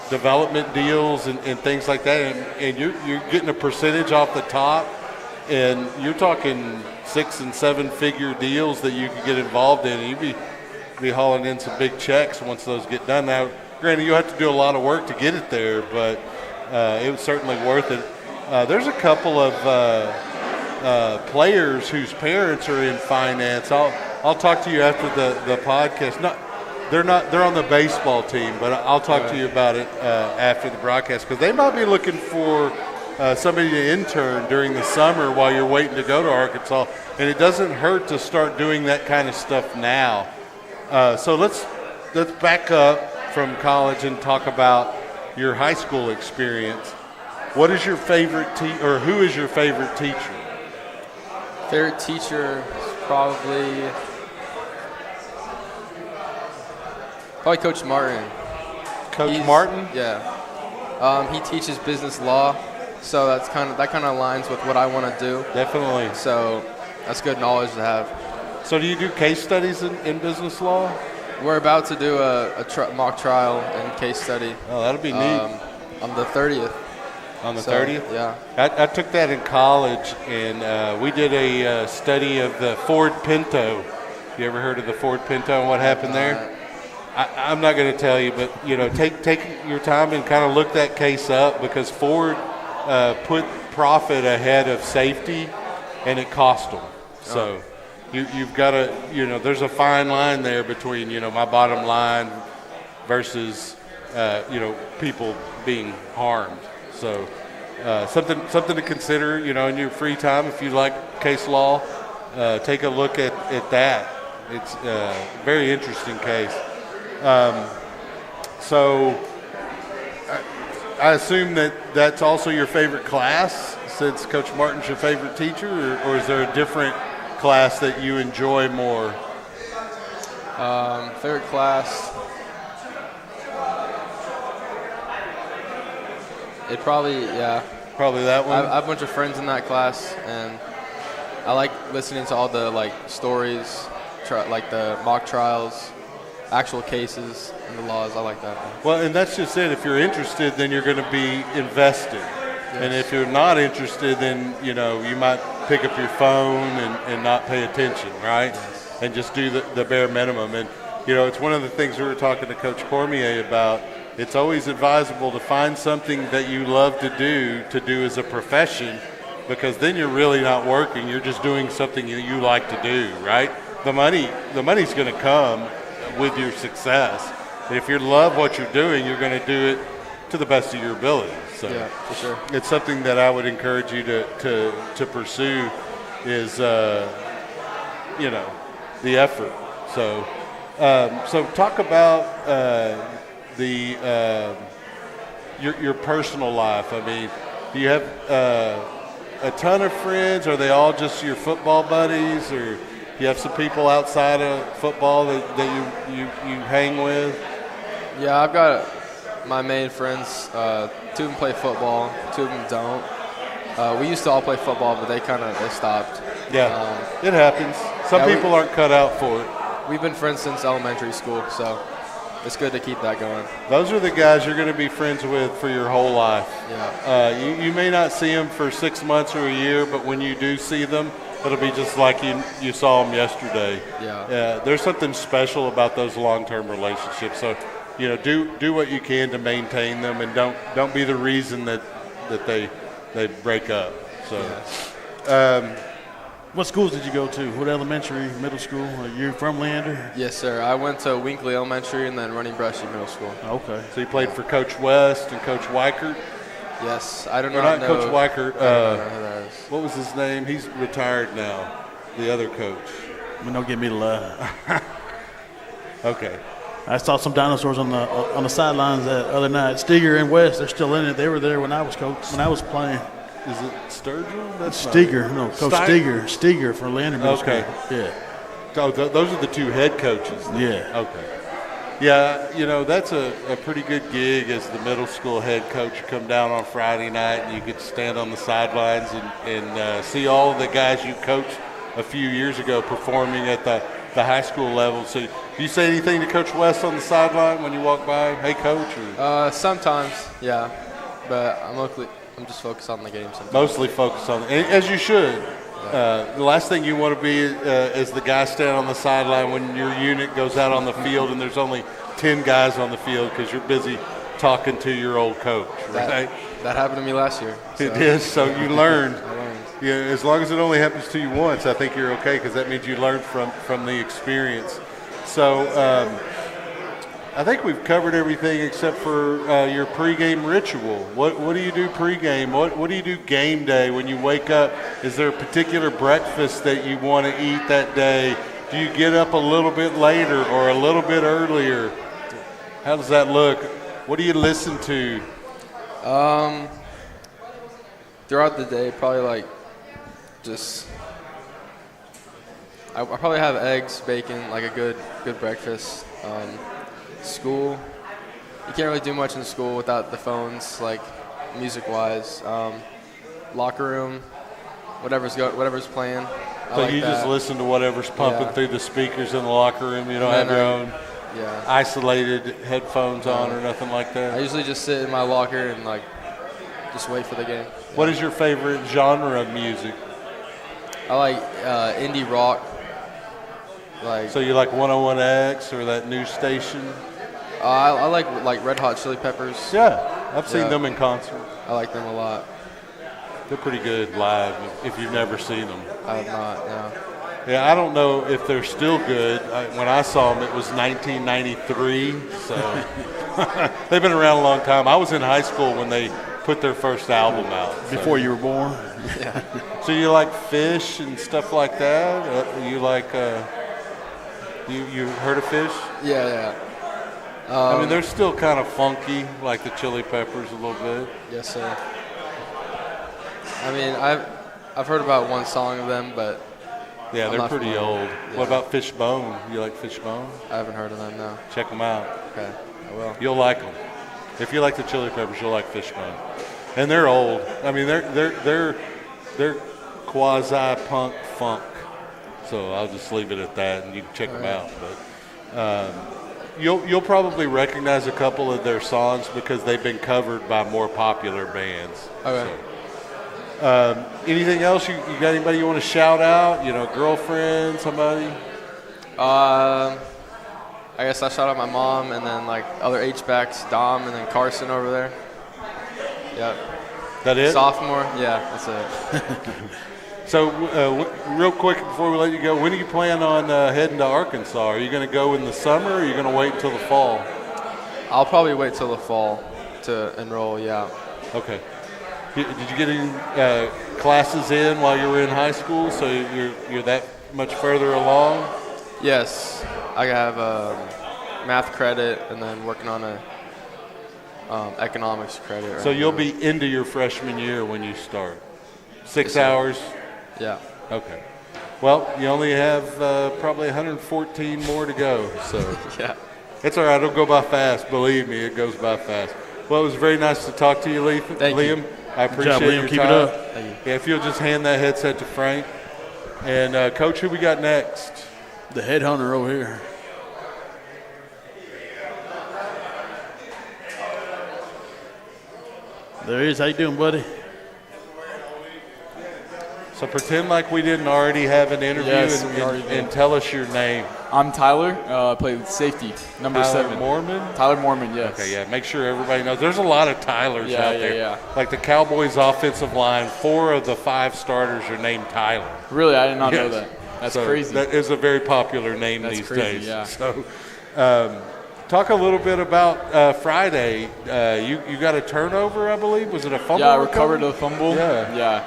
development deals and things like that, and you're getting a percentage off the top, and you're talking 6 and 7 figure deals that you can get involved in, and you'd be hauling in some big checks once those get done. Now, granted, you have to do a lot of work to get it there, but it was certainly worth it. There's a couple of players whose parents are in finance. I'll talk to you after the podcast. They're on the baseball team, but I'll talk to you about it after the broadcast, because they might be looking for somebody to intern during the summer while you're waiting to go to Arkansas, and it doesn't hurt to start doing that kind of stuff now. So let's back up from college and talk about your high school experience. What is your favorite or who is your favorite teacher? Favorite teacher is probably Coach Martin. Coach Martin? Yeah. He teaches business law, so that kind of aligns with what I want to do. Definitely. So that's good knowledge to have. So do you do case studies in business law? We're about to do a mock trial and case study. Oh, that'll be neat. On the 30th. On the 30th? Yeah. I took that in college, and we did a study of the Ford Pinto. You ever heard of the Ford Pinto and what happened there? I'm not going to tell you, but take your time and kind of look that case up, because Ford put profit ahead of safety, and it cost them. So you've got to, there's a fine line there between my bottom line versus people being harmed. So something to consider, in your free time if you like case law. take a look at that. It's a very interesting case. So I assume that that's also your favorite class, since Coach Martin's your favorite teacher, or is there a different class that you enjoy more? Favorite class? It probably, yeah. Probably that one? I have a bunch of friends in that class, and I like listening to all the stories, like the mock trials, actual cases, and the laws. I like that one. Well, and that's just it. If you're interested, then you're going to be invested. Yes. And if you're not interested, then, you might pick up your phone and not pay attention, right? Yes. And just do the bare minimum. And, it's one of the things we were talking to Coach Cormier about. It's always advisable to find something that you love to do as a profession, because then you're really not working. You're just doing something that you like to do, right? The money's going to come with your success. And if you love what you're doing, you're going to do it to the best of your ability. So yeah, for sure. It's something that I would encourage you to pursue is, the effort. So talk about your personal life. I mean, do you have a ton of friends? Are they all just your football buddies, or do you have some people outside of football that you hang with? Yeah, I've got my main friends. 2 of them play football, 2 of them don't. We used to all play football, but they stopped. Yeah, it happens. Some people aren't cut out for it. We've been friends since elementary school, so it's good to keep that going. Those are the guys you're going to be friends with for your whole life. Yeah. You may not see them for 6 months or a year, but when you do see them, it'll be just like you saw them yesterday. Yeah. There's something special about those long-term relationships. So, do what you can to maintain them, and don't be the reason that they break up. So. Yeah. What schools did you go to? What elementary, middle school? You're from Leander? Yes, sir. I went to Winkley Elementary and then Running Brushy Middle School. Okay. So you played for Coach West and Coach Weichert? Yes. I don't not know. Coach Weichert. I don't know who that is. What was his name? He's retired now. The other coach. Don't get me to lie. Okay. I saw some dinosaurs on the sidelines the other night. Steger and West, they're still in it. They were there when I was playing. Is it Sturgill? That's Steger. No, Coach Steger for Leander Middle School. Yeah. Oh, those are the 2 head coaches. Yeah. Okay. Yeah, that's a pretty good gig as the middle school head coach. You come down on Friday night and you get to stand on the sidelines and see all the guys you coached a few years ago performing at the high school level. So do you say anything to Coach West on the sideline when you walk by? Hey, Coach? Or? Sometimes, yeah. But I'm just focused on the game sometimes. Mostly focused on as you should. The last thing you want to be is the guy standing on the sideline when your unit goes out on the field and there's only 10 guys on the field because you're busy talking to your old coach, right? That happened to me last year. So. It did, so you learned. I learned. Yeah, as long as it only happens to you once, I think you're okay, because that means you learned from the experience. So I think we've covered everything except for your pregame ritual. What do you do pregame? What do you do game day when you wake up? Is there a particular breakfast that you want to eat that day? Do you get up a little bit later or a little bit earlier? How does that look? What do you listen to? Throughout the day, probably I probably have eggs, bacon, like a good breakfast. School, you can't really do much in school without the phones, like music-wise. Locker room, whatever's playing. So you just listen to whatever's pumping through the speakers in the locker room. You don't have your own isolated headphones on or nothing like that? I usually just sit in my locker and just wait for the game. What is your favorite genre of music? I like indie rock. So you like 101X or that new station? I like Red Hot Chili Peppers. Yeah, I've seen them in concert. I like them a lot. They're pretty good live if you've never seen them. I have not, no. Yeah, I don't know if they're still good. When I saw them, it was 1993, so they've been around a long time. I was in high school when they put their first album out. Before you were born. Yeah. So you like Fish and stuff like that? You like you heard of Fish? Yeah. I mean, they're still kind of funky, like the Chili Peppers a little bit. Yes, sir. I mean, I've heard about one song of them, but yeah, I'm they're not pretty familiar. old. Yeah. What about Fishbone? You like Fishbone? I haven't heard of them, no. Check them out. Okay, I will. You'll like them. If you like the Chili Peppers, you'll like Fishbone. And they're old. I mean, they're quasi-punk funk. So I'll just leave it at that, and you can check them out. But you'll probably recognize a couple of their songs because they've been covered by more popular bands. Okay. So, anything else? You got anybody you want to shout out? You know, girlfriend, somebody? I guess I shout out my mom and then like other H-backs, Dom and then Carson over there. Yep. That it? Sophomore. Yeah, that's it. So, real quick before we let you go, when do you plan on heading to Arkansas? Are you going to go in the summer, or are you going to wait until the fall? I'll probably wait till the fall to enroll. Yeah. Okay. Did you get any classes in while you were in high school? So you're that much further along? Yes, I have math credit and then working on a economics credit. So you'll be into your freshman year when you start. 6 Yes, sir. hours? Yeah. Okay. Well, you only have probably 114 more to go. So Yeah. it's all right. It'll go by fast. Believe me, it goes by fast. Well, it was very nice to talk to you, Liam. Thank you. Liam, I Good appreciate job, Liam. your Keep time. it up. Thank you. Yeah, if you'll just hand that headset to Frank. And, Coach, who we got next? The headhunter over here. There he is. How you doing, buddy? So pretend like we didn't already have an interview Yes, we already did. and tell us your name. I'm Tyler. I play safety, number Tyler 7. Mormon? Tyler Mormon, yes. Okay, yeah, make sure everybody knows. There's a lot of Tylers Yeah, out yeah, there. yeah. Like the Cowboys offensive line, 4 of the 5 starters are named Tyler. Really, I did not know Yes. that. That's So crazy. That is a very popular name That's these crazy, days. yeah. So talk a little bit about Friday. You got a turnover, I believe. Was it a fumble? Yeah, I recovered a fumble. Yeah. Yeah.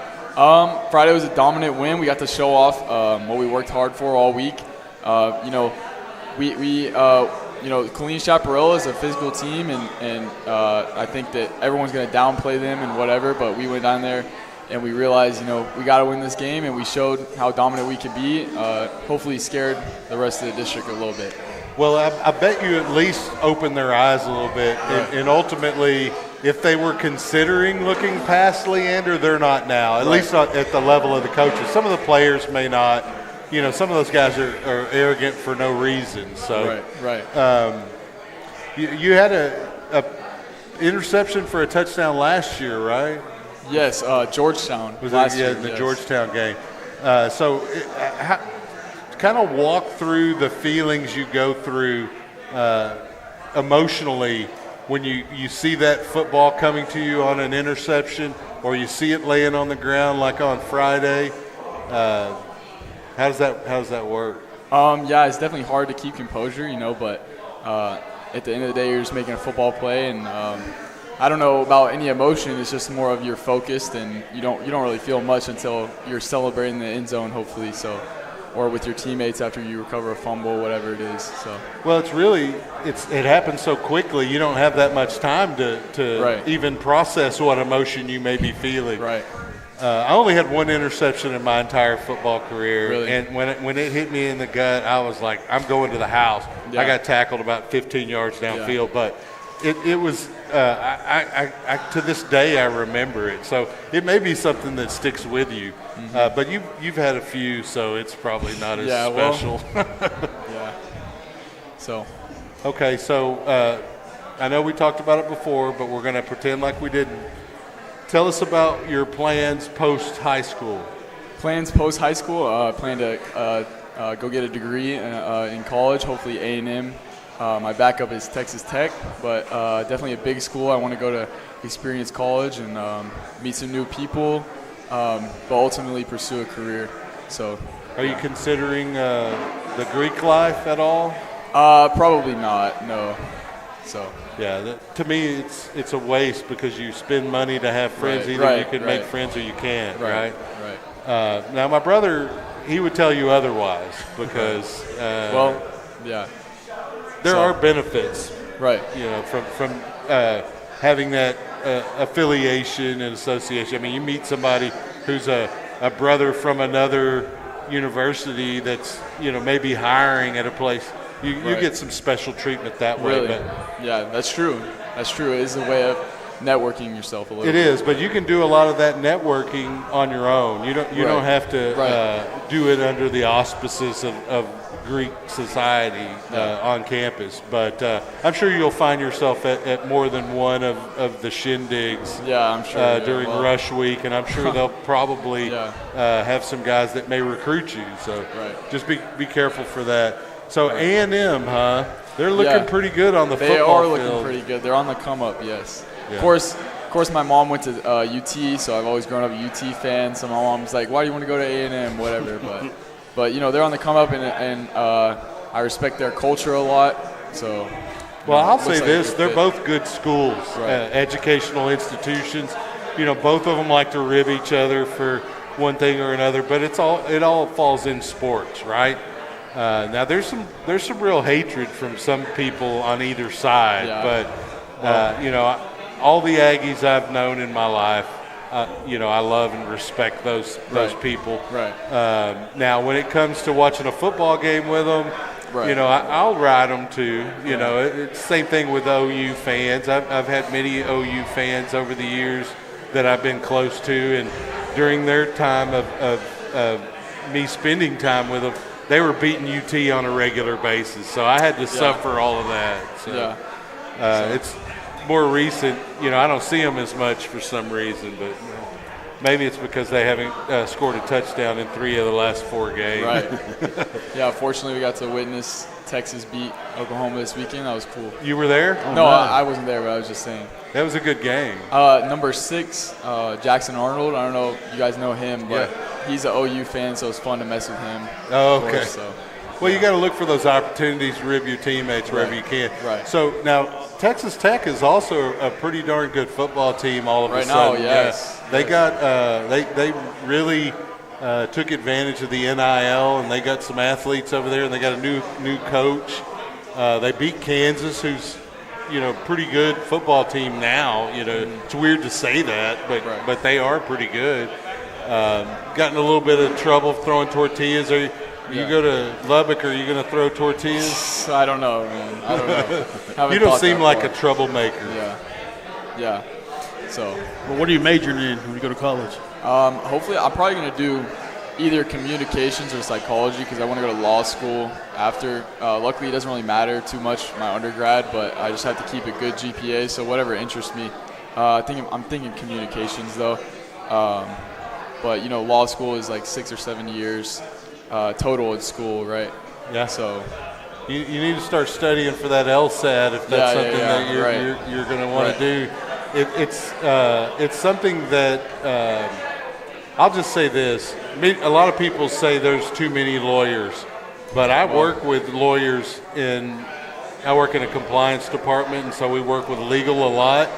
Friday was a dominant win. We got to show off what we worked hard for all week. Colleen Chaparral is a physical team, and I think that everyone's going to downplay them and whatever, but we went down there and we realized, we got to win this game, and we showed how dominant we could be. Hopefully scared the rest of the district a little bit. Well, I bet you at least opened their eyes a little bit. Right. And ultimately, if they were considering looking past Leander, they're not now, at least not at the level of the coaches. Some of the players may not. Some of those guys are arrogant for no reason. So Right. You had a interception for a touchdown last year, right? Yes, Georgetown Was last it, year. the yes. Georgetown game. Kind of walk through the feelings you go through emotionally when you see that football coming to you on an interception, or you see it laying on the ground like on Friday. How does that work? Yeah, it's definitely hard to keep composure, but at the end of the day, you're just making a football play, and I don't know about any emotion. It's just more of you're focused, and you don't really feel much until you're celebrating the end zone, hopefully. So, or with your teammates after you recover a fumble, whatever it is. So. Well, it happens so quickly. You don't have that much time to Right. even process what emotion you may be feeling. Right. I only had one interception in my entire football career, Really? and when it hit me in the gut, I was like, I'm going to the house. Yeah. I got tackled about 15 yards downfield, but it was I to this day I remember it. So it may be something that sticks with you, but you've had a few, so it's probably not as special. Yeah. So. Okay, so I know we talked about it before, but we're going to pretend like we didn't. Tell us about your plans post-high school. Plans post-high school, plan to go get a degree in college, hopefully A&M. My backup is Texas Tech, but definitely a big school. I want to go to Experience College and meet some new people, but ultimately pursue a career. So, are you considering the Greek life at all? Probably not, no. So yeah, to me, it's a waste because you spend money to have friends. Either you can make friends or you can't. Right. Now, my brother, he would tell you otherwise because there are benefits. Right. From having that affiliation and association. I mean, you meet somebody who's a brother from another university that's maybe hiring at a place. You get some special treatment that way. Really? Yeah, that's true. That's true. It is a way of networking yourself a little bit. It is, but you can do a lot of that networking on your own. You don't have to do it under the auspices of Greek society on campus. But I'm sure you'll find yourself at more than one of the shindigs I'm sure, during rush week, and I'm sure they'll probably have some guys that may recruit you. So just be careful for that. So A&M, huh? They're looking pretty good on the football field. They are looking pretty good. They're on the come up, yes. Yeah. Of course, my mom went to UT, so I've always grown up a UT fan. So my mom's like, "Why do you want to go to A&M?" Whatever, but they're on the come up, and I respect their culture a lot. So, well, I'll say this: they're both good schools, educational institutions. Both of them like to rib each other for one thing or another, but it all falls in sports, right? Now there's some real hatred from some people on either side, but all the Aggies I've known in my life, I love and respect those people. Right. Now when it comes to watching a football game with them, I'll ride them too. It's the same thing with OU fans. I've had many OU fans over the years that I've been close to, and during their time of me spending time with them, they were beating UT on a regular basis, so I had to suffer all of that. So, it's more recent. I don't see them as much for some reason, but maybe it's because they haven't scored a touchdown in 3 of the last 4 games. Right. Yeah, fortunately we got to witness Texas beat Oklahoma this weekend. That was cool. You were there? No, I wasn't there, but I was just saying. That was a good game. Number 6, Jackson Arnold. I don't know if you guys know him, but he's an OU fan, so it's fun to mess with him. Oh, okay. Well, you got to look for those opportunities to rib your teammates wherever you can. Right. So now Texas Tech is also a pretty darn good football team. All of a sudden, right now, yes. They got they really took advantage of the NIL, and they got some athletes over there, and they got a new coach. They beat Kansas, who's pretty good football team now. It's weird to say that, but they are pretty good. Gotten a little bit of trouble throwing tortillas. You go to Lubbock, are you going to throw tortillas? I don't know, man. I don't know. You don't seem like a troublemaker. Yeah. So. Well, what are you majoring in when you go to college? Hopefully, I'm probably going to do either communications or psychology because I want to go to law school after. Luckily, it doesn't really matter too much my undergrad, but I just have to keep a good GPA. So whatever interests me. I'm thinking communications though. But law school is like 6 or 7 years total at school, right? Yeah. So you need to start studying for that LSAT if that's something that you're going to want to do. It's something that I'll just say this. A lot of people say there's too many lawyers, but I work with lawyers I work in a compliance department, and so we work with legal a lot.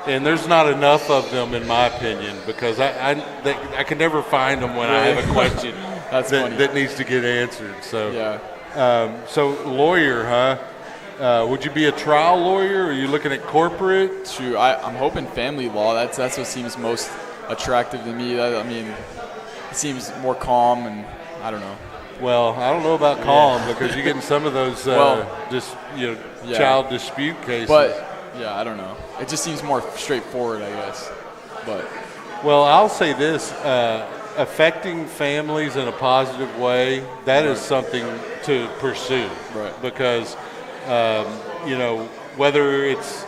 And there's not enough of them, in my opinion, because I can never find them when I have a question that needs to get answered. So, so lawyer, huh? Would you be a trial lawyer? Or are you looking at corporate? True. I'm hoping family law. That's what seems most attractive to me. It seems more calm, and I don't know. Well, I don't know about calm because you're getting some of those child dispute cases. But I don't know. It just seems more straightforward, I guess. Well, I'll say this: affecting families in a positive way, that is something to pursue. Right. Because, whether it's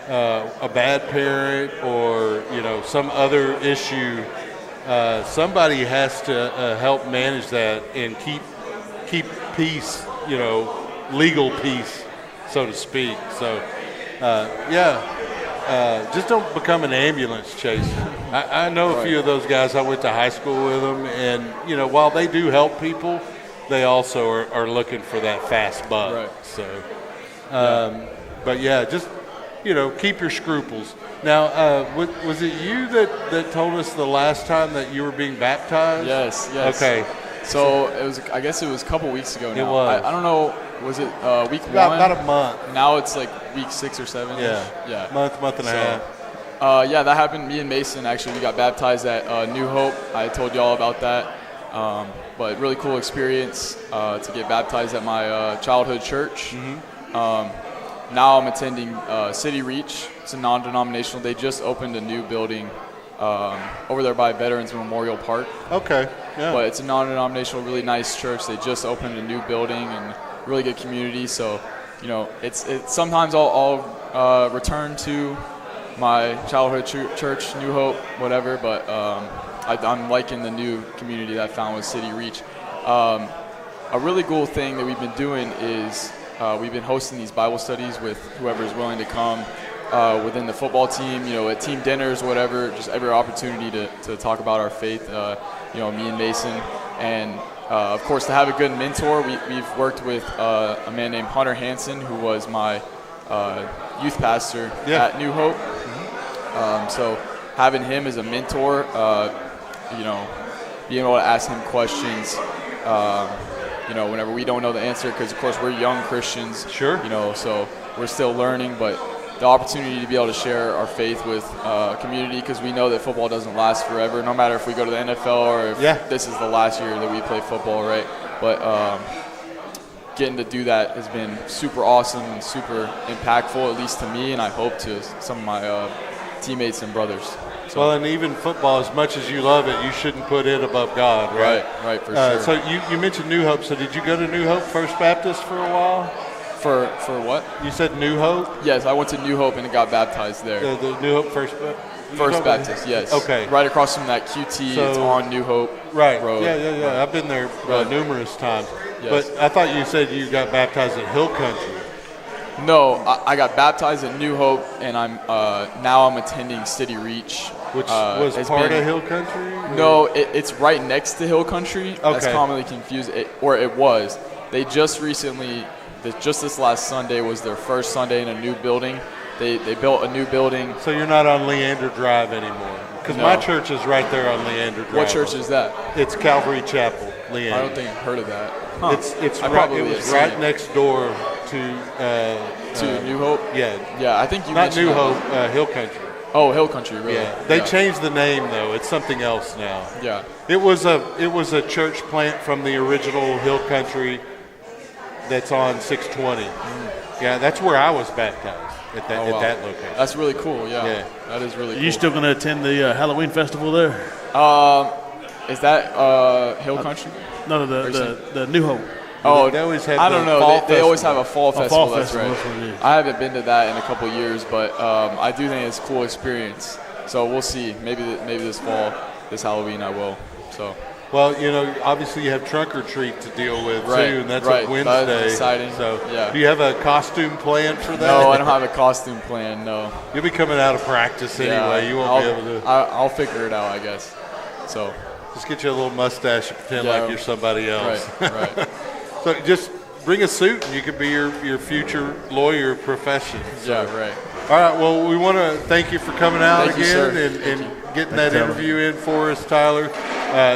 a bad parent or some other issue, somebody has to help manage that and keep peace, legal peace, so to speak. So. Just don't become an ambulance chaser. I know a few of those guys. I went to high school with them, and while they do help people, they also are looking for that fast buck. Right. So, But yeah, just keep your scruples. Now, was it you that told us the last time that you were being baptized? Yes. Okay. So it was. I guess it was a couple weeks ago now. It was. I don't know. Was it week one? About a month. Now it's like week 6 or 7. Yeah. Month and a half. Yeah, that happened. Me and Mason actually, we got baptized at New Hope. I told y'all about that. But really cool experience to get baptized at my childhood church. Now I'm attending City Reach. It's a non-denominational. They just opened a new building over there by Veterans Memorial Park. Okay. Yeah. But it's a non-denominational, really nice church. They just opened a new building and really good community. So, it's sometimes I'll return to my childhood church, New Hope, whatever. But I'm liking the new community that I found with City Reach. A really cool thing that we've been doing is we've been hosting these Bible studies with whoever's willing to come within the football team, at team dinners, whatever, just every opportunity to talk about our faith, me and Mason. And, of course, to have a good mentor, we've worked with a man named Hunter Hansen, who was my youth pastor at New Hope. So having him as a mentor, being able to ask him questions, whenever we don't know the answer, because, of course, we're young Christians. Sure. So we're still learning, but the opportunity to be able to share our faith with a community, because we know that football doesn't last forever, no matter if we go to the NFL or if this is the last year that we play football, right? But getting to do that has been super awesome and super impactful, at least to me, and I hope to some of my teammates and brothers. So. Well, and even football, as much as you love it, you shouldn't put it above God, right? Right, for sure. So you mentioned New Hope. So did you go to New Hope First Baptist for a while? For what? You said New Hope? Yes, I went to New Hope and got baptized there. The New Hope First Baptist, yes. Okay. Right across from that QT, it's on New Hope Road. Yeah. Right. I've been there numerous times. Yes. But I thought you said you got baptized at Hill Country. No, I got baptized at New Hope, and now I'm attending City Reach. Which was part of Hill Country? No, it's right next to Hill Country. Okay. That's commonly confused, or it was. They just recently, just this last Sunday was their first Sunday in a new building. They built a new building. So you're not on Leander Drive anymore? Because my church is right there on Leander Drive. What church is that? It's Calvary Chapel, Leander. I don't think I've heard of that. Huh. It was right next door to New Hope. Yeah, I think you not mentioned New Hope, Hill Country. Oh, Hill Country, really? Yeah, they changed the name though. It's something else now. Yeah, it was a church plant from the original Hill Country that's on 620. Yeah, that's where I was baptized at that location. That's really cool. Yeah. That is really cool. Are you still going to attend the Halloween festival there? Is that Hill Country? No, the New Hope. Oh, they always have. I don't know. They always have a fall festival. That's right. I haven't been to that in a couple years, but I do think it's a cool experience. So we'll see. Maybe this fall, this Halloween, I will. So. Well, obviously you have Trunk or Treat to deal with too, and that's a Wednesday. That's exciting. So, do you have a costume plan for that? No, I don't have a costume plan. No. You'll be coming out of practice anyway. You won't be able to. I'll figure it out, I guess. So. Just get you a little mustache and pretend like you're somebody else. Right. So just bring a suit and you could be your future lawyer profession. So. Yeah, right. All right, well, we want to thank you for coming out again and getting that interview in for us, Tyler.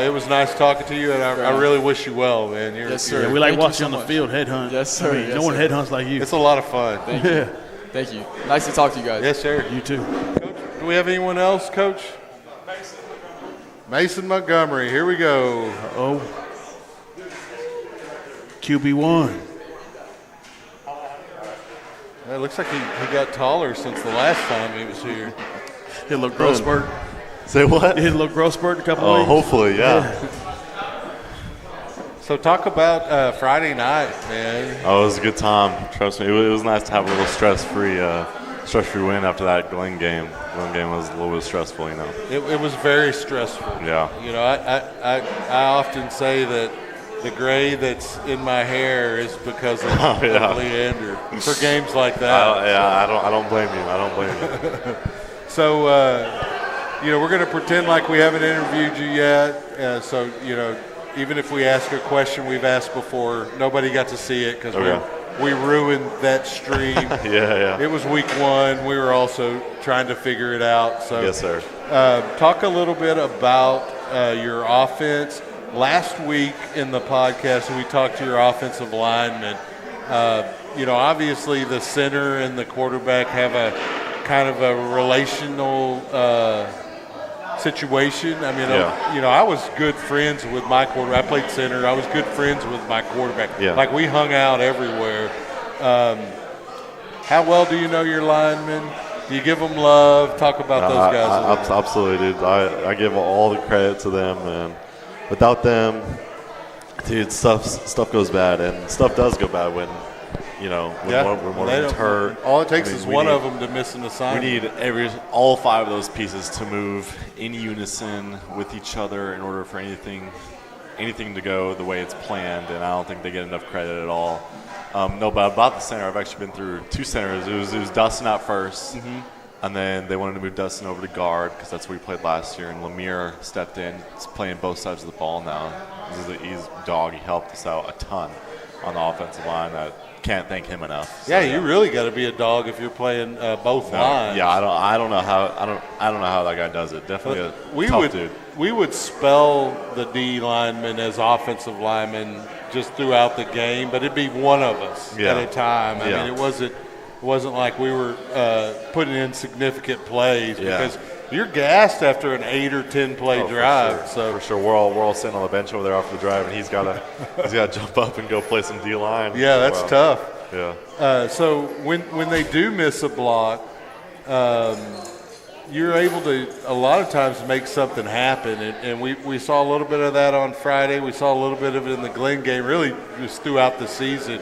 It was nice talking to you, and I really wish you well, man. Yes, sir. We like watching you on the field headhunt. Yes, sir. No one headhunts like you. It's a lot of fun. Thank you. Thank you. Nice to talk to you guys. Yes, sir. You too. Coach, do we have anyone else, Coach? Mason Montgomery. Here we go. QB1. It looks like he got taller since the last time he was here. Hit a little growth spurt. Say what? You hit a little growth spurt in a couple of weeks? Hopefully, yeah. So talk about Friday night, man. Oh, it was a good time. Trust me, it was nice to have a little stress-free win after that Glenn game. Glenn game was a little bit stressful, It was very stressful. Yeah. I often say that the gray that's in my hair is because of Leander for games like that. I don't blame you. So, we're going to pretend like we haven't interviewed you yet. So, even if we ask a question we've asked before, nobody got to see it because we ruined that stream. Yeah. It was week 1. We were also trying to figure it out. So Yes, sir. talk a little bit about your offense. Last week in the podcast, we talked to your offensive linemen. Obviously the center and the quarterback have a kind of a relational situation. I mean, I was good friends with my quarterback. I played center. I was good friends with my quarterback. Yeah. Like, we hung out everywhere. How well do you know your linemen? Do you give them love? Talk about those guys a little bit. Absolutely, dude. I give all the credit to them, and without them, dude, stuff goes bad, and stuff does go bad when one of them's hurt. All it takes is one of them to miss an assignment. We need all 5 of those pieces to move in unison with each other in order for anything to go the way it's planned, and I don't think they get enough credit at all. No, but about the center, I've actually been through 2 centers. It was Dustin at first, and then they wanted to move Dustin over to guard because that's what he played last year, and Lemire stepped in. He's playing both sides of the ball now. He's a dog. He helped us out a ton on the offensive line. Can't thank him enough. So, you really got to be a dog if you're playing both lines. Yeah, I don't know how that guy does it. Definitely a tough dude. We would spell the D linemen as offensive linemen just throughout the game, but it'd be one of us at a time. I mean, it wasn't like we were putting in significant plays because you're gassed after an 8 or 10 play drive. For sure, we're all sitting on the bench over there after the drive, and he's got to jump up and go play some D line. Yeah, that's tough. Yeah. So when they do miss a block, you're able to a lot of times make something happen, and we saw a little bit of that on Friday. We saw a little bit of it in the Glenn game, really just throughout the season.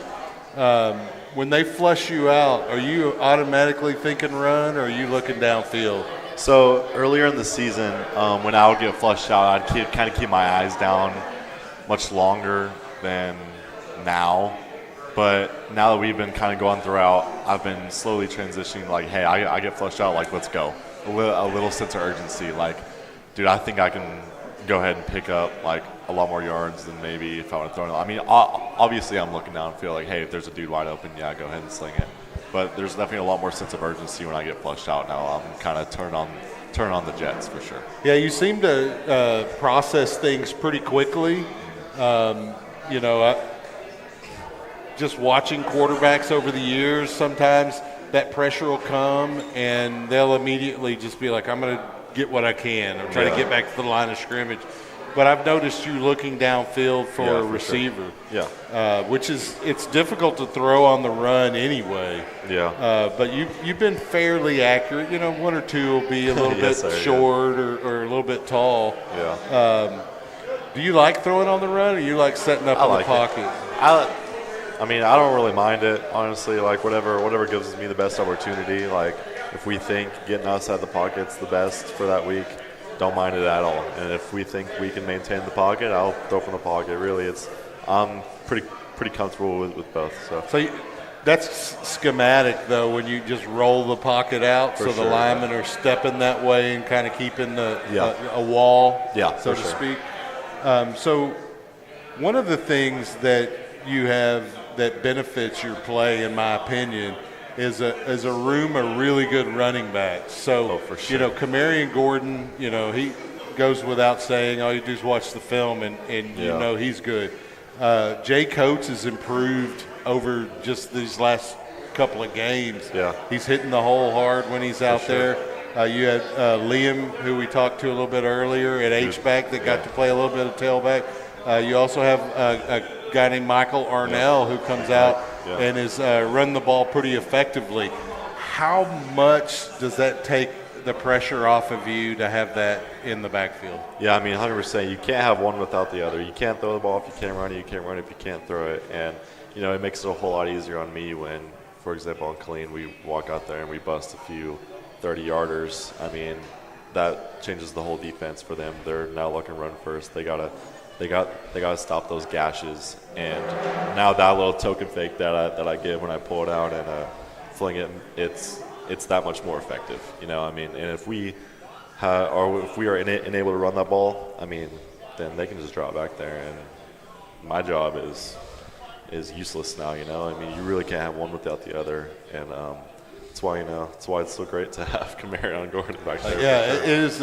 When they flush you out, are you automatically thinking run, or are you looking downfield? So earlier in the season, when I would get flushed out, I'd kind of keep my eyes down much longer than now. But now that we've been kind of going throughout, I've been slowly transitioning. Like, hey, I get flushed out. Like, let's go. A little sense of urgency. Like, dude, I think I can go ahead and pick up like a lot more yards than maybe if I would have thrown it. I mean, obviously, I'm looking down and feel like, hey, if there's a dude wide open, go ahead and sling it. But there's definitely a lot more sense of urgency when I get flushed out now. I'm kind of turn on the jets for sure. Yeah, you seem to process things pretty quickly. Just watching quarterbacks over the years, sometimes that pressure will come and they'll immediately just be like, I'm going to get what I can. I'm trying to get back to the line of scrimmage. But I've noticed you looking downfield for a receiver, which is it's difficult to throw on the run anyway. But you've been fairly accurate. 1 or 2 will be a little bit short or a little bit tall. Do you like throwing on the run, or you like setting up in the pocket? I mean, I don't really mind it, honestly. Like, whatever gives me the best opportunity. Like, if we think getting us out of the pocket's the best for that week, don't mind it at all. And if we think we can maintain the pocket, I'll throw from the pocket. Really, I'm pretty comfortable with both. So that's schematic, though, when you just roll the pocket out, so the linemen are stepping that way and kind of keeping a wall, so to speak. So one of the things that you have that benefits your play, in my opinion, is a room of really good running backs. So, Kamarion Gordon, he goes without saying. All you do is watch the film, and he's good. Jay Coates has improved over just these last couple of games. He's hitting the hole hard when he's out there. You had Liam, who we talked to a little bit earlier, at H-back that got to play a little bit of tailback. You also have a guy named Michael Arnell who comes out and is run the ball pretty effectively. How much does that take the pressure off of you to have that in the backfield? Yeah, I mean, 100%. You can't have one without the other. You can't throw the ball if you can't run it. You can't run it if you can't throw it. And, it makes it a whole lot easier on me when, for example, on Killeen, we walk out there and we bust a few 30-yarders. I mean, that changes the whole defense for them. They're now looking run first. They got to stop those gashes, and now that little token fake that I give when I pull it out and fling it, it's that much more effective. I mean, and if we are unable to run that ball, I mean, then they can just drop back there, and my job is is useless now. You really can't have one without the other, and that's why it's so great to have Kamarion Gordon back there. Yeah, it is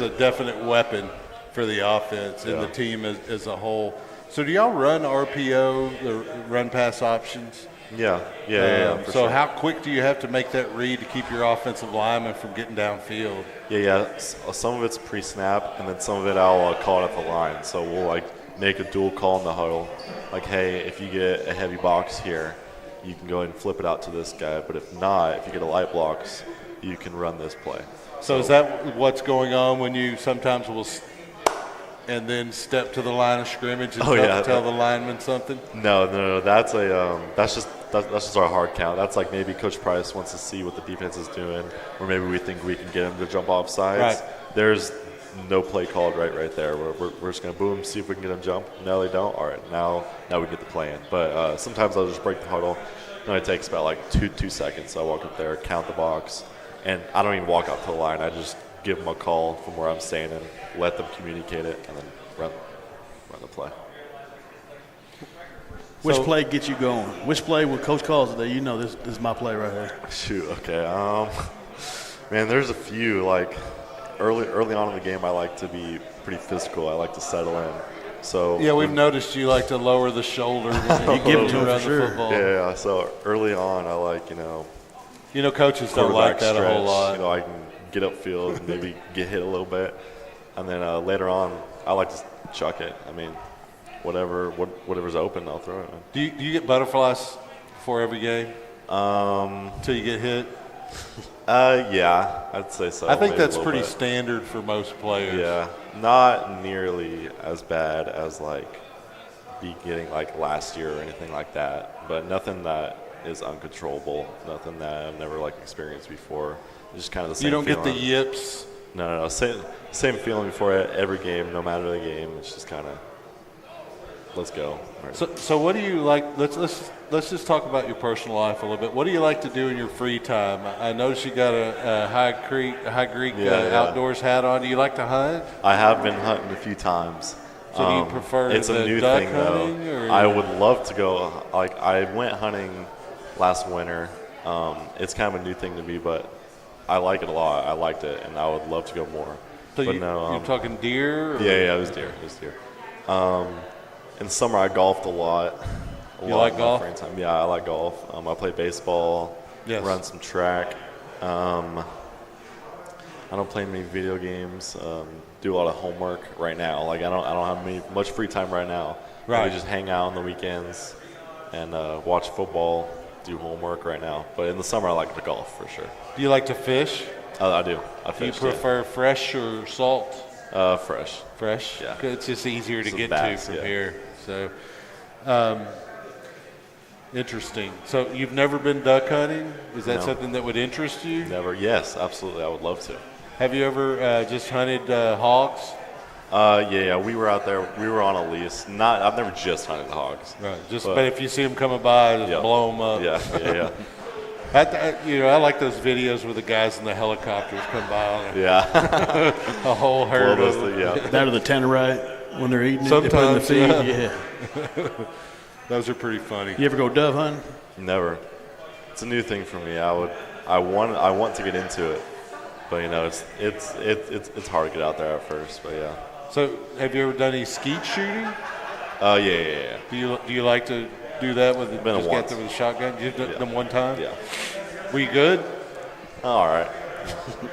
a definite weapon for the offense and the team as a whole. So do y'all run RPO, the run pass options? Yeah. So sure. how quick do you have to make that read to keep your offensive lineman from getting downfield? Yeah. Some of it's pre-snap, and then some of it I'll call it at the line. So we'll make a dual call in the huddle, hey, if you get a heavy box here, you can go ahead and flip it out to this guy. But if not, if you get a light blocks, you can run this play. So is that what's going on when you sometimes will and then step to the line of scrimmage and tell the lineman something? No. That's just our hard count. That's maybe Coach Price wants to see what the defense is doing, or maybe we think we can get him to jump off sides. Right. There's no play called right there. We're just gonna boom, see if we can get him jump. No, they don't. All right, now we get the play in. But sometimes I'll just break the huddle. And it takes about two seconds. So I walk up there, count the box, and I don't even walk out to the line. I just give them a call from where I'm standing, let them communicate it, and then run the play. Which play gets you going? Which play when Coach calls it that this is my play right here? Shoot, okay. Man, there's a few. Early on in the game, I like to be pretty physical. I like to settle in. So yeah, we've noticed you like to lower the shoulder when you give it to him for sure. Football. Yeah. So early on, I like coaches don't like that stretch, a whole lot. I can get upfield and maybe get hit a little bit, and then later on, I like to chuck it. Whatever's open, I'll throw it. Do you get butterflies before every game? Till you get hit? Yeah, I'd say so. I think that's pretty standard for most players. Yeah, not nearly as bad as getting last year or anything like that, but nothing that is uncontrollable. Nothing that I've never experienced before. It's just kind of the same. You don't feeling. get the yips. No. Same feeling before every game, no matter the game. It's just kind of let's go. Right. So what do you like? Let's just talk about your personal life a little bit. What do you like to do in your free time? I noticed you got a High Creek outdoors hat on. Do you like to hunt? I have been hunting a few times. So do you prefer it's the a new duck thing hunting? though. I would love to go. I went hunting last winter. It's kind of a new thing to me, but I like it a lot. I liked it, and I would love to go more. So but you're talking deer? Or? Yeah, it was deer. In summer, I golfed a lot. You like golf? Time. Yeah, I like golf. I play baseball, run some track. I don't play many video games. Do a lot of homework right now. I don't have much free time right now. Right. I just hang out on the weekends and watch football, do homework right now. But in the summer, I like to golf for sure. Do you like to fish? I do. I fish. Do you prefer prefer fresh or salt? Fresh. Fresh? Yeah. It's just easier to get bass, to from here. So, interesting. So you've never been duck hunting? Is that something that would interest you? Never. Yes, absolutely. I would love to. Have you ever just hunted hogs? Yeah. We were out there. We were on a lease. I've never just hunted hogs. Right. But if you see them coming by, just blow them up. Yeah. I like those videos where the guys in the helicopters come by. Yeah. A whole herd of them. That or the Tannerite when they're eating sometimes, it, they put it in the feed. Yeah. Those are pretty funny. You ever go dove hunting? Never. It's a new thing for me. I want to get into it, but it's hard to get out there at first. But yeah. So have you ever done any skeet shooting? Yeah. Do you like to do that with Been just get there with a shotgun? You did them one time? Yeah. Were you good? All right.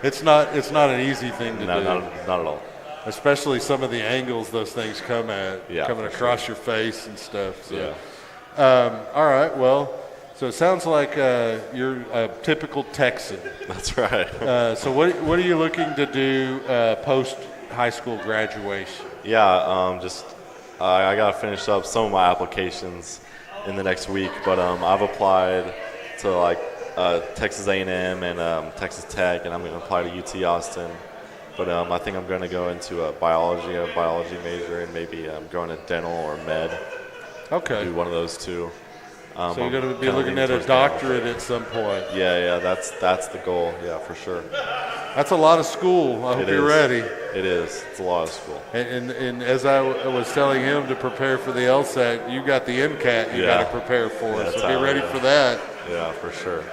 It's not an easy thing to do. Not at all. Especially some of the angles those things come at, coming across your face and stuff. So. Yeah. All right. Well, so it sounds like you're a typical Texan. That's right. So what are you looking to do post high school graduation? Yeah. I got to finish up some of my applications in the next week, but I've applied to Texas A&M and Texas Tech, and I'm going to apply to UT Austin. But I think I'm going to go into a biology major, and maybe going to dental or med. Okay. Do one of those two. So you're going to be looking at a doctorate at some point. Yeah, that's the goal. Yeah, for sure. That's a lot of school. I hope you're ready. It is. It's a lot of school. And as I was telling him to prepare for the LSAT, you got the MCAT you got to prepare for. So be ready for that. Yeah, for sure.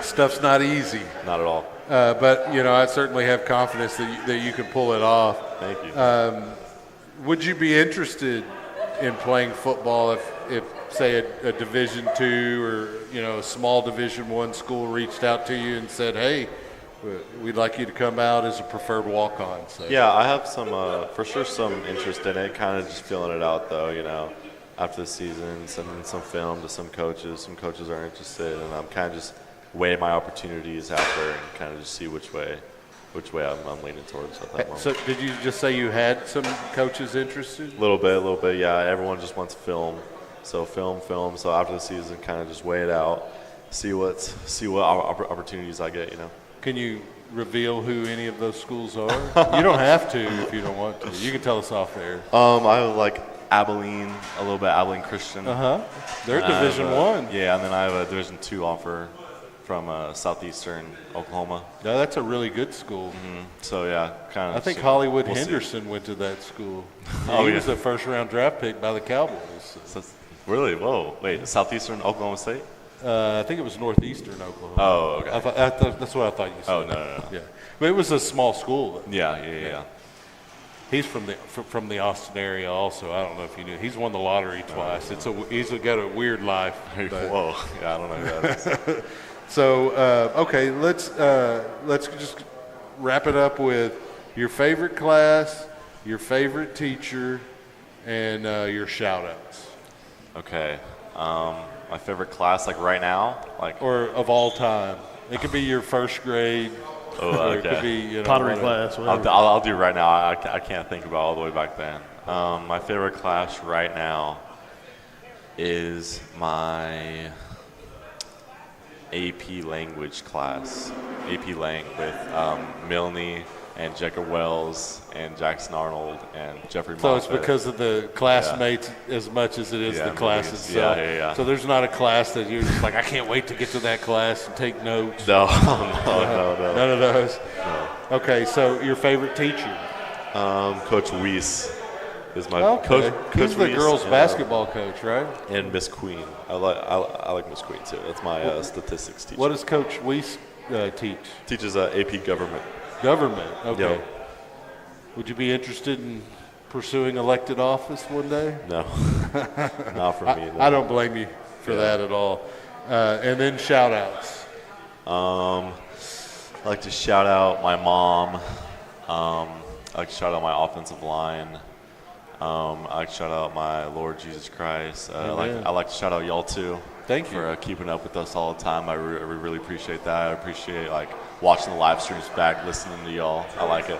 Stuff's not easy. Not at all. But, I certainly have confidence that you can pull it off. Thank you. Would you be interested in playing football if say, a Division II or, a small Division I school reached out to you and said, hey, we'd like you to come out as a preferred walk-on? So. Yeah, I have for sure some interest in it, kind of just feeling it out, though, after the season, sending some film to some coaches. Some coaches are interested, and I'm kind of just weighing my opportunities out there and kind of just see which way I'm leaning towards at that moment. So did you just say you had some coaches interested? A little bit, yeah. Everyone just wants film. So film. So after the season, kind of just weigh it out, see what opportunities I get, Can you reveal who any of those schools are? You don't have to if you don't want to. You can tell us off air. I like Abilene, a little bit, Abilene Christian. They're Division I. Yeah, and then I have a Division II offer from Southeastern Oklahoma. No, that's a really good school. Mm-hmm. So, yeah, kind of. I think Hollywood Henderson went to that school. He was a first-round draft pick by the Cowboys. So, really? Whoa. Wait, Southeastern Oklahoma State? I think it was Northeastern Oklahoma. Oh, okay. I thought, that's what I thought you said. Oh, no. Yeah. But it was a small school. Yeah. He's from the Austin area also. I don't know if you knew. He's won the lottery twice. He's got a weird life. Whoa. Yeah, I don't know who that is. So, okay, let's just wrap it up with your favorite class, your favorite teacher, and your shout-outs. Okay. My favorite class, like right now? Or of all time. It could be your first grade. Oh, okay. It could be, pottery class. I'll do right now. I can't think about all the way back then. My favorite class right now is my AP language class, AP Lang with Milne and Jacob Wells and Jackson Arnold and Jeffrey Moffett. So it's because of the classmates as much as it is the class itself. Yeah. So there's not a class that you're just like, I can't wait to get to that class and take notes. No. None of those? No. Okay, so your favorite teacher? Coach Weiss is my coach. He's the Weiss, girls' basketball coach, right? And Miss Queen. I like Miss Queen too. That's my statistics teacher. What does Coach Weiss teach? Teaches AP government. Government, okay. Yep. Would you be interested in pursuing elected office one day? No, not for me. No. I don't blame you for that at all. And then shout-outs. I like to shout out my mom. I like to shout out my offensive line. I like to shout out my Lord Jesus Christ. I like to shout out y'all too. Thank you for keeping up with us all the time. I really appreciate that. I appreciate watching the live streams back, listening to y'all. I like it.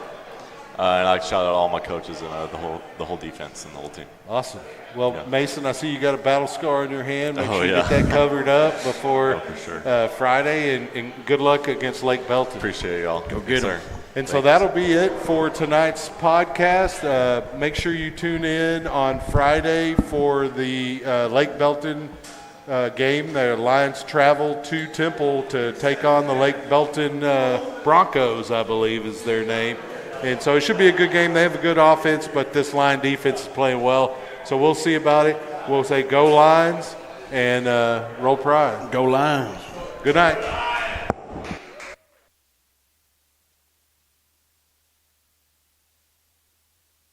And I like to shout out all my coaches and the whole defense and the whole team. Awesome. Well, yeah. Mason, I see you got a battle scar in your hand. Make sure you yeah. get that covered up before for sure. Friday, and good luck against Lake Belton. Appreciate it, y'all. Go get them. And Thanks. So that'll be it for tonight's podcast. Make sure you tune in on Friday for the Lake Belton game. The Lions travel to Temple to take on the Lake Belton Broncos, I believe is their name. And so it should be a good game. They have a good offense, but this line defense is playing well. So we'll see about it. We'll say go Lions and roll Pride. Go Lions. Good night.